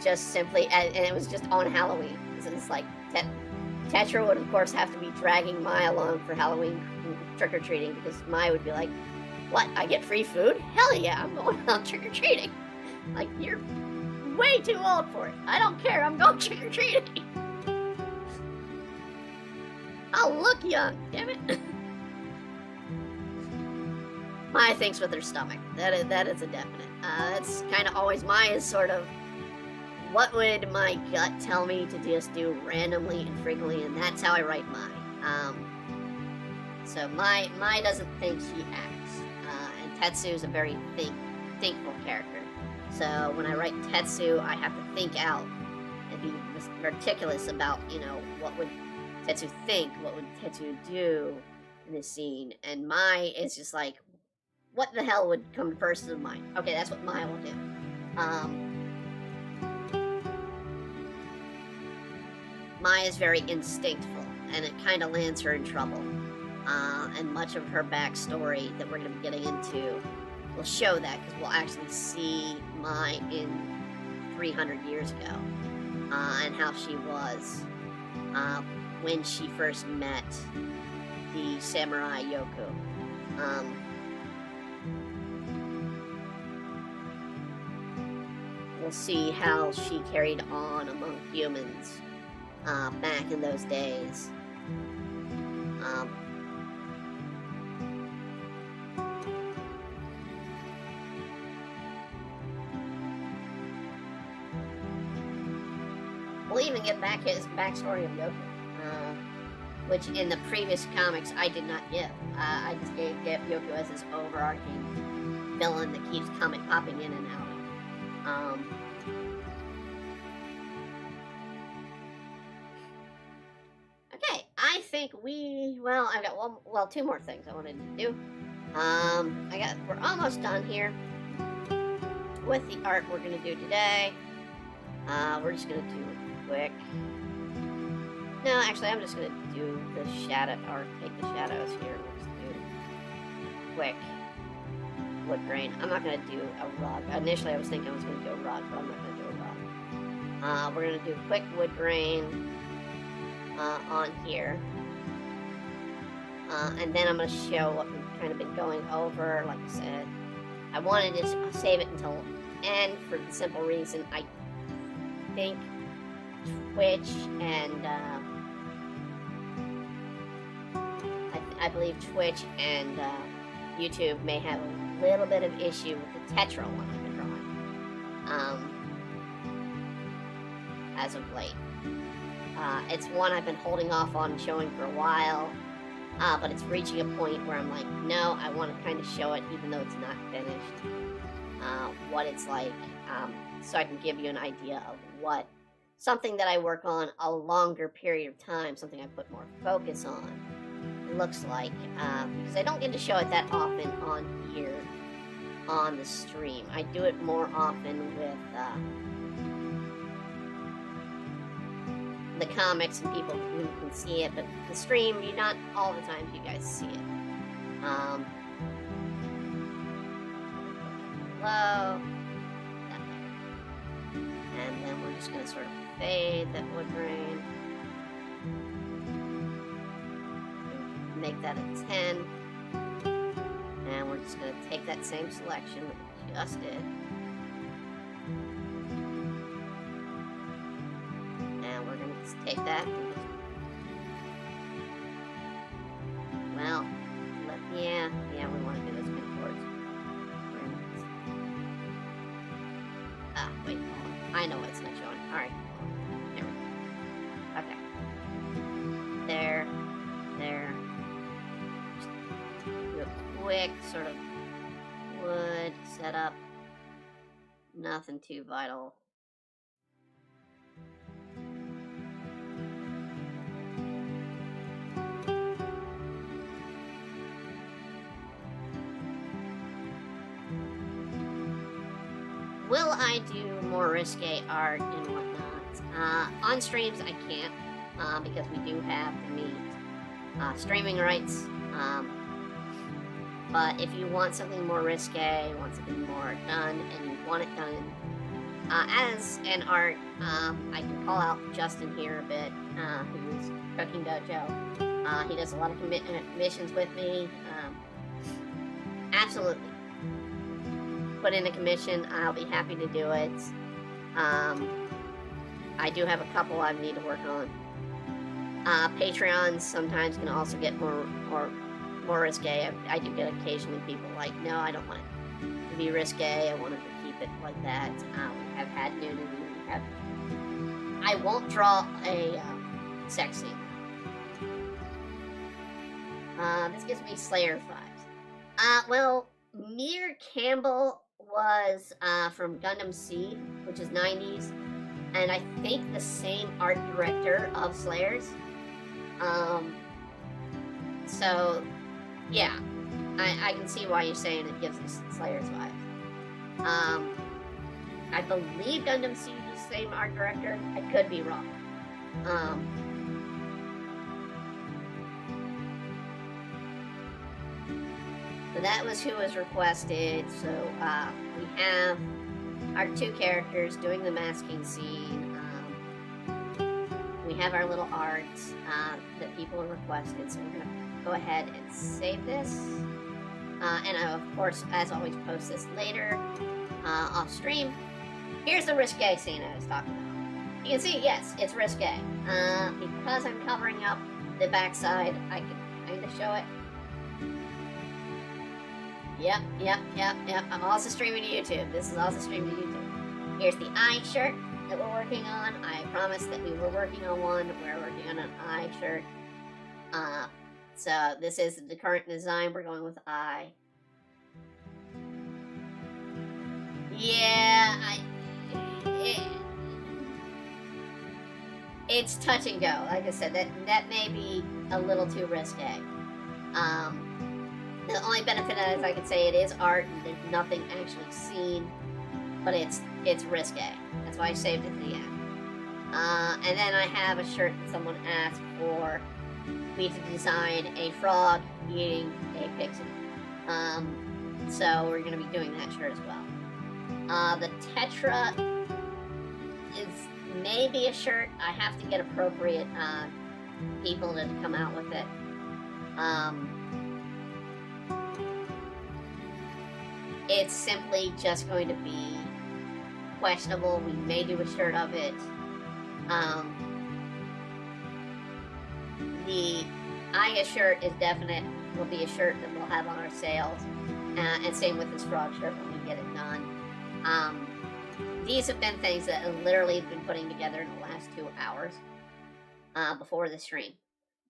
Just simply, and it was just on Halloween. It's like Tetra would of course have to be dragging Mai along for Halloween trick-or-treating, because Mai would be like, "What, I get free food? Hell yeah, I'm going out trick-or-treating." Like, you're way too old for it. I don't care, I'm going trick-or-treating. I'll look young, damn it. Mai thinks with her stomach. That is a definite. That's kind of always Mai's sort of, what would my gut tell me to just do randomly and frequently, and that's how I write Mai. So Mai doesn't think, she acts. And Tetsu's a very thinkful character. So when I write Tetsu, I have to think out and be meticulous about, what would Tetsu think, what would Tetsu do in this scene. And Mai is just like, what the hell would come first to mind? Okay, that's what Mai will do. Mai is very instinctful, and it kind of lands her in trouble. And much of her backstory that we're going to be getting into will show that, because we'll actually see Mai in 300 years ago, and how she was when she first met the samurai Yoku. We'll see how she carried on among humans back in those days. We'll even get back his backstory of Yoku, which in the previous comics I did not give. I just gave Yoku as his overarching villain that keeps popping in and out. Okay, I think I've got two more things I wanted to do. We're almost done here with the art we're gonna do today. We're just gonna do a quick. No, actually, I'm just gonna do the shadow, or take the shadows here. We'll just do a quick wood grain. I'm not gonna do a rug. Initially, I was thinking I was gonna do a rug, but I'm not gonna do a rug. We're gonna do a quick wood grain on here. And then I'm going to show what we've kind of been going over. Like I said, I wanted to save it until end for the simple reason I think Twitch and I believe Twitch and YouTube may have a little bit of issue with the Tetra one I've been drawing as of late. It's one I've been holding off on showing for a while. But it's reaching a point where I'm like, no, I want to kind of show it even though it's not finished, what it's like, so I can give you an idea of what something that I work on a longer period of time, something I put more focus on, looks like, because I don't get to show it that often on here on the stream. I do it more often with the comics and people who can see it, but the stream, not all the times you guys see it. Low, that there. And then we're just gonna sort of fade that wood grain. Make that a 10. And we're just gonna take that same selection that we just did. Let's take that. Well, yeah, we want to do those pin cords. Wait, hold on. I know it's not showing. Alright, there we go. Okay. There. Just do a quick sort of wood setup. Nothing too vital. Will I do more risque art and whatnot? On streams, I can't, because we do have to meet streaming rights. But if you want something more risque, want something more done, and you want it done as an art, I can call out Justin here a bit, who's Cooking Dojo. He does a lot of commissions with me. Absolutely. Put in a commission, I'll be happy to do it. I do have a couple I need to work on. Patreons sometimes can also get more risque. I do get occasionally people like, no, I don't want it to be risque. I want to keep it like that. We have had nudity. I won't draw a sex scene. This gives me Slayer vibes. Well, Meer Campbell was from Gundam Seed, which is 90s, and I think the same art director of Slayers. So, yeah, I can see why you're saying it gives us Slayers vibes. I believe Gundam Seed is the same art director. I could be wrong. So that was who was requested. So we have our two characters doing the masking scene. We have our little art that people have requested. So we're going to go ahead and save this. And I, of course, as always, post this later off stream. Here's the risque scene I was talking about. You can see, yes, it's risque. Because I'm covering up the backside, I can kind of show it. Yep. I'm also streaming to YouTube. This is also streamed to YouTube. Here's the eye shirt that we're working on. I promised that we were working on one. We're working on an eye shirt. So this is the current design. We're going with eye. Yeah, it's touch and go. Like I said, that may be a little too risque. The only benefit is I could say it is art and there's nothing actually seen, but it's risque. That's why I saved it to the end. And then I have a shirt that someone asked for me to design a frog eating a pixie. So we're going to be doing that shirt as well. The Tetra is maybe a shirt. I have to get appropriate people to come out with it. It's simply just going to be questionable. We may do a shirt of it. The Aya shirt is definite. Will be a shirt that we'll have on our sales. And same with this frog shirt when we get it done. These have been things that I've literally been putting together in the last 2 hours before the stream.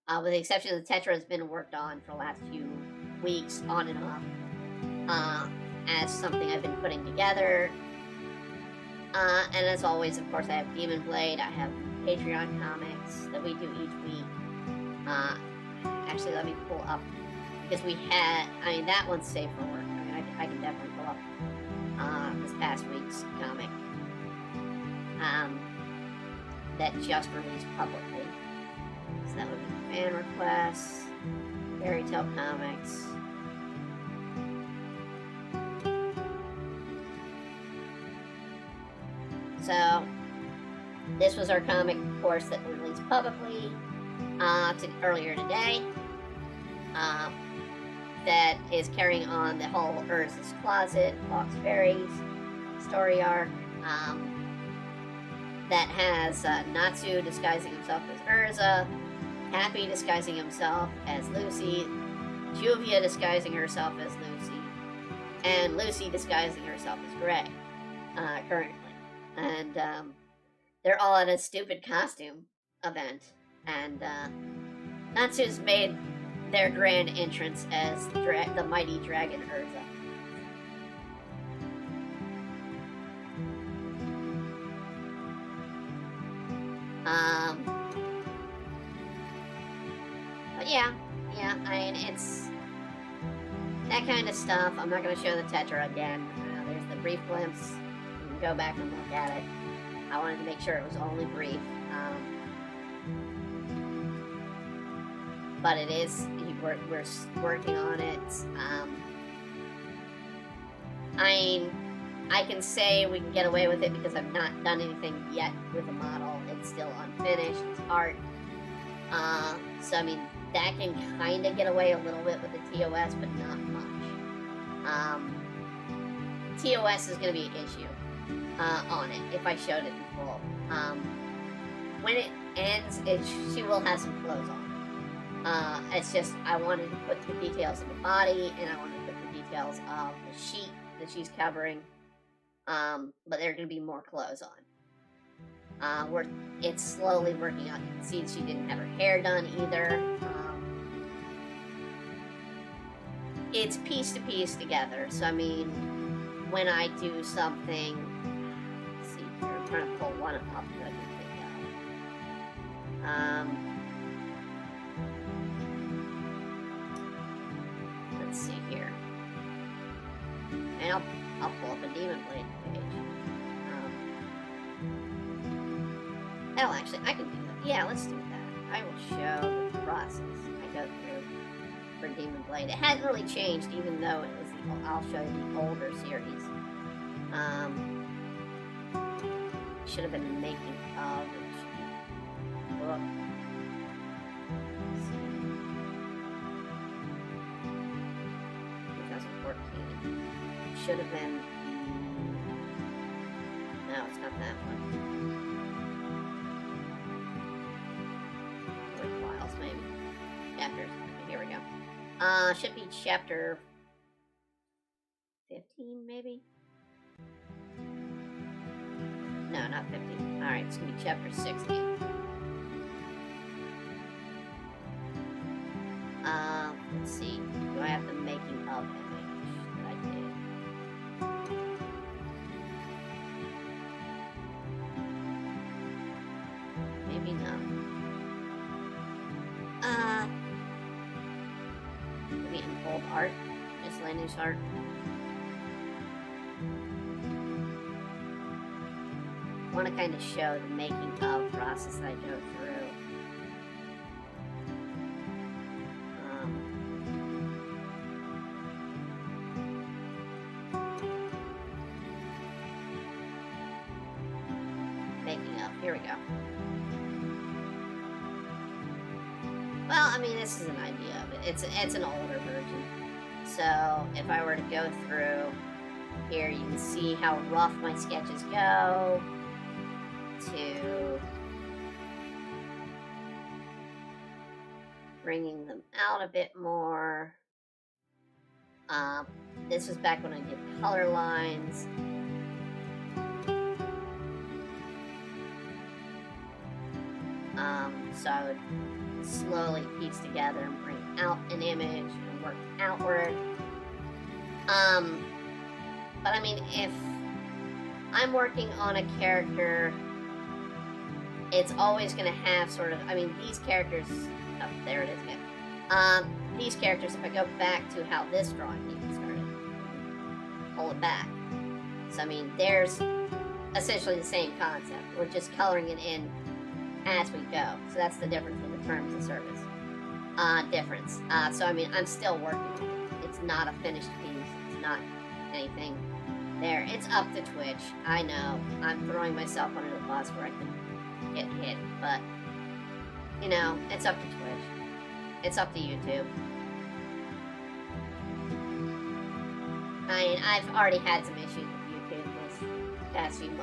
With the exception of the Tetra has been worked on for the last few weeks, on and off, as something I've been putting together. And as always, of course, I have Demon Blade. I have Patreon comics that we do each week. Actually, let me pull up, because we had, that one's safe for work. I can definitely pull up this past week's comic that just released publicly. So that would be fan requests, Fairy Tale Comics. So this was our comic, of course, that we released publicly earlier today. That is carrying on the whole Urza's Closet, Fox Fairies story arc. That has Natsu disguising himself as Urza, Happy disguising himself as Lucy, Juvia disguising herself as Lucy, and Lucy disguising herself as Grey, currently. And they're all at a stupid costume event, and Natsu's made their grand entrance as the mighty dragon Urza. But yeah, it's that kind of stuff. I'm not going to show the Tetra again. There's the brief glimpse. You can go back and look at it. I wanted to make sure it was only brief. But it is, we're working on it. I can say we can get away with it because I've not done anything yet with the model. It's still unfinished, it's art. So that can kind of get away a little bit with the TOS, but not much. TOS is going to be an issue on it if I showed it in full. When it ends, she will have some clothes on. It's just, I wanted to put the details of the body, and I wanted to put the details of the sheet that she's covering, but there are going to be more clothes on. It's slowly working out. You can see she didn't have her hair done either. It's piece to piece together, so when I do something, let's see here, I'm trying to pull one up that I can think of. Let's see here. And I'll pull up a Demon Blade page. Actually, I can do that. Yeah, let's do that. I will show the process I go through for Demon Blade. It hadn't really changed, even though it was I'll show you the older series. Should have been making of. Book. Let's see. 2014. Should have been no, it's not that one. Files, maybe. Chapters. Okay, here we go. Should be chapter 15, maybe? No, not 15. Alright, it's gonna be chapter 16. Let's see. Do I have the making of image that I did? me know. Maybe in old art, miscellaneous art. I want to kind of show the making of process that I go through. Making of. Here we go. Well, I mean, this is an idea of it. It's an older version. So if I were to go through here, you can see how rough my sketches go to bringing them out a bit more. This was back when I did color lines. So I would slowly piece together and bring out an image and work outward. But I mean, if I'm working on a character, it's always going to have sort of, I mean, these characters, oh, there it is again. These characters, if I go back to how this drawing even started, pull it back. So, I mean, there's essentially the same concept. We're just coloring it in as we go. So that's the difference with the terms of service. So, I mean, I'm still working on it. It's not a finished piece. It's not anything there. It's up to Twitch. I know. I'm throwing myself under the bus where I could get hit. But, you know, it's up to Twitch. It's up to YouTube. I mean, I've already had some issues with YouTube this past few weeks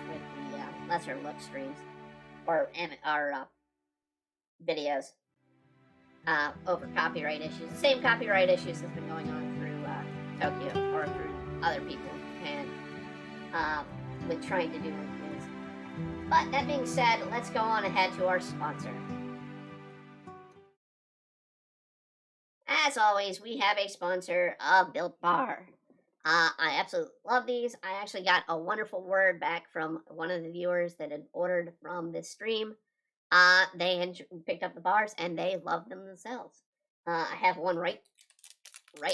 with the lesser look streams or videos over copyright issues. The same copyright issues has been going on through Tokyo or through other people in Japan with trying to do reviews. But that being said, let's go on ahead to our sponsor. As always, we have a sponsor of Built Bar. I absolutely love these. I actually got a wonderful word back from one of the viewers that had ordered from this stream. They had picked up the bars and they loved them themselves. I have one right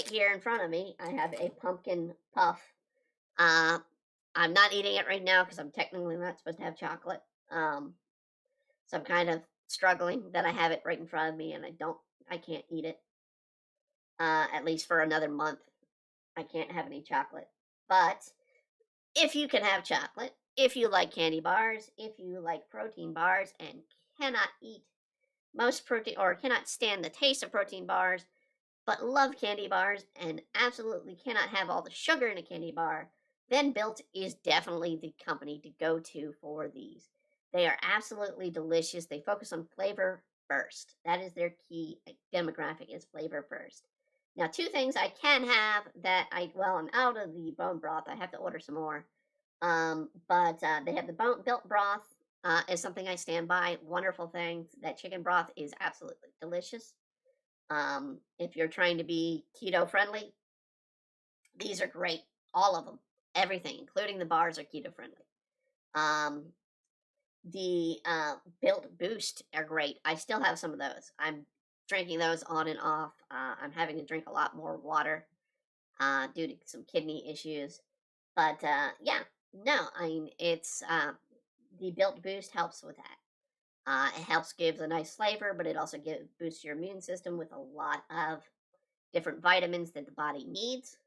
here in front of me. I have a pumpkin puff. I'm not eating it right now because I'm technically not supposed to have chocolate. So I'm kind of struggling that I have it right in front of me and I can't eat it. At least for another month. I can't have any chocolate. But if you can have chocolate, if you like candy bars, if you like protein bars and cannot eat most protein or cannot stand the taste of protein bars, but love candy bars and absolutely cannot have all the sugar in a candy bar, then Built is definitely the company to go to for these. They are absolutely delicious. They focus on flavor first. That is their key demographic, is flavor first. Now, two things I can have that I'm out of the bone broth. I have to order some more. But they have the Built broth is something I stand by. Wonderful thing. That chicken broth is absolutely delicious. If you're trying to be keto friendly, these are great. All of them. Everything, including the bars, are keto friendly. The Built Boost are great. I still have some of those. I'm drinking those on and off. I'm having to drink a lot more water due to some kidney issues. But it's the Built Boost helps with that. It helps give a nice flavor, but it also boosts your immune system with a lot of different vitamins that the body needs.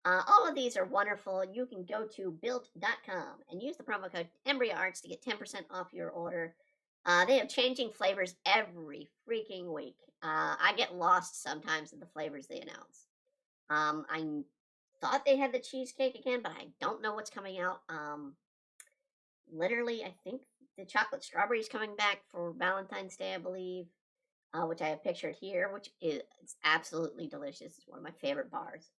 All of these are wonderful. You can go to built.com and use the promo code EmbryoArts to get 10% off your order. They have changing flavors every freaking week. I get lost sometimes in the flavors they announce. I thought they had the cheesecake again, but I don't know what's coming out. Literally, I think the chocolate strawberry is coming back for Valentine's Day, I believe, which I have pictured here, which is absolutely delicious. It's one of my favorite bars.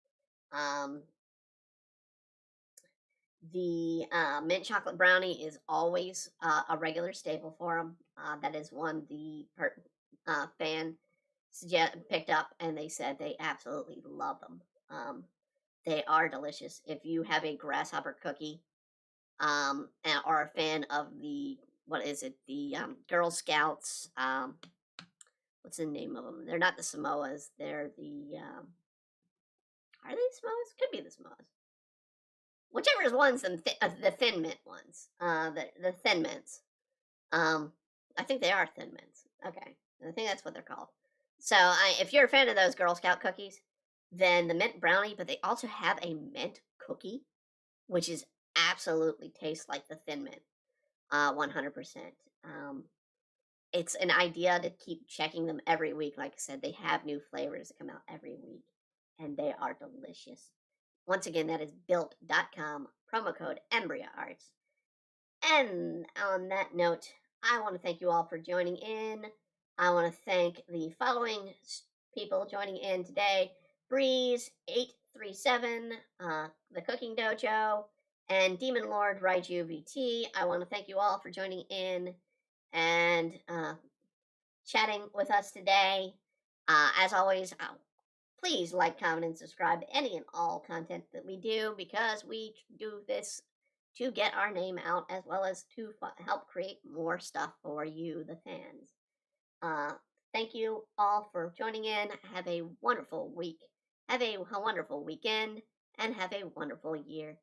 The mint chocolate brownie is always a regular staple for them. That is one the fan picked up, and they said they absolutely love them. They are delicious. If you have a grasshopper cookie, or a fan of the what is it? The Girl Scouts. What's the name of them? They're not the Samoas. They're the are they Samoas? Could be the Samoas. Whichever is one's the Thin Mint ones. The Thin Mints. Um, I think they are Thin Mints. Okay, I think that's what they're called. So, if you're a fan of those Girl Scout cookies, then the mint brownie, but they also have a mint cookie, which is absolutely tastes like the Thin Mint, 100%. It's an idea to keep checking them every week. Like I said, they have new flavors that come out every week, and they are delicious. Once again, that is built.com, promo code EmbryoArts. And on that note, I want to thank you all for joining in. I want to thank the following people joining in today: Breeze837, The Cooking Dojo, and Demon Lord Raiju VT. I want to thank you all for joining in and chatting with us today. As always, please like, comment, and subscribe to any and all content that we do, because we do this to get our name out as well as to help create more stuff for you, the fans. Thank you all for joining in. Have a wonderful week. Have a wonderful weekend, and have a wonderful year.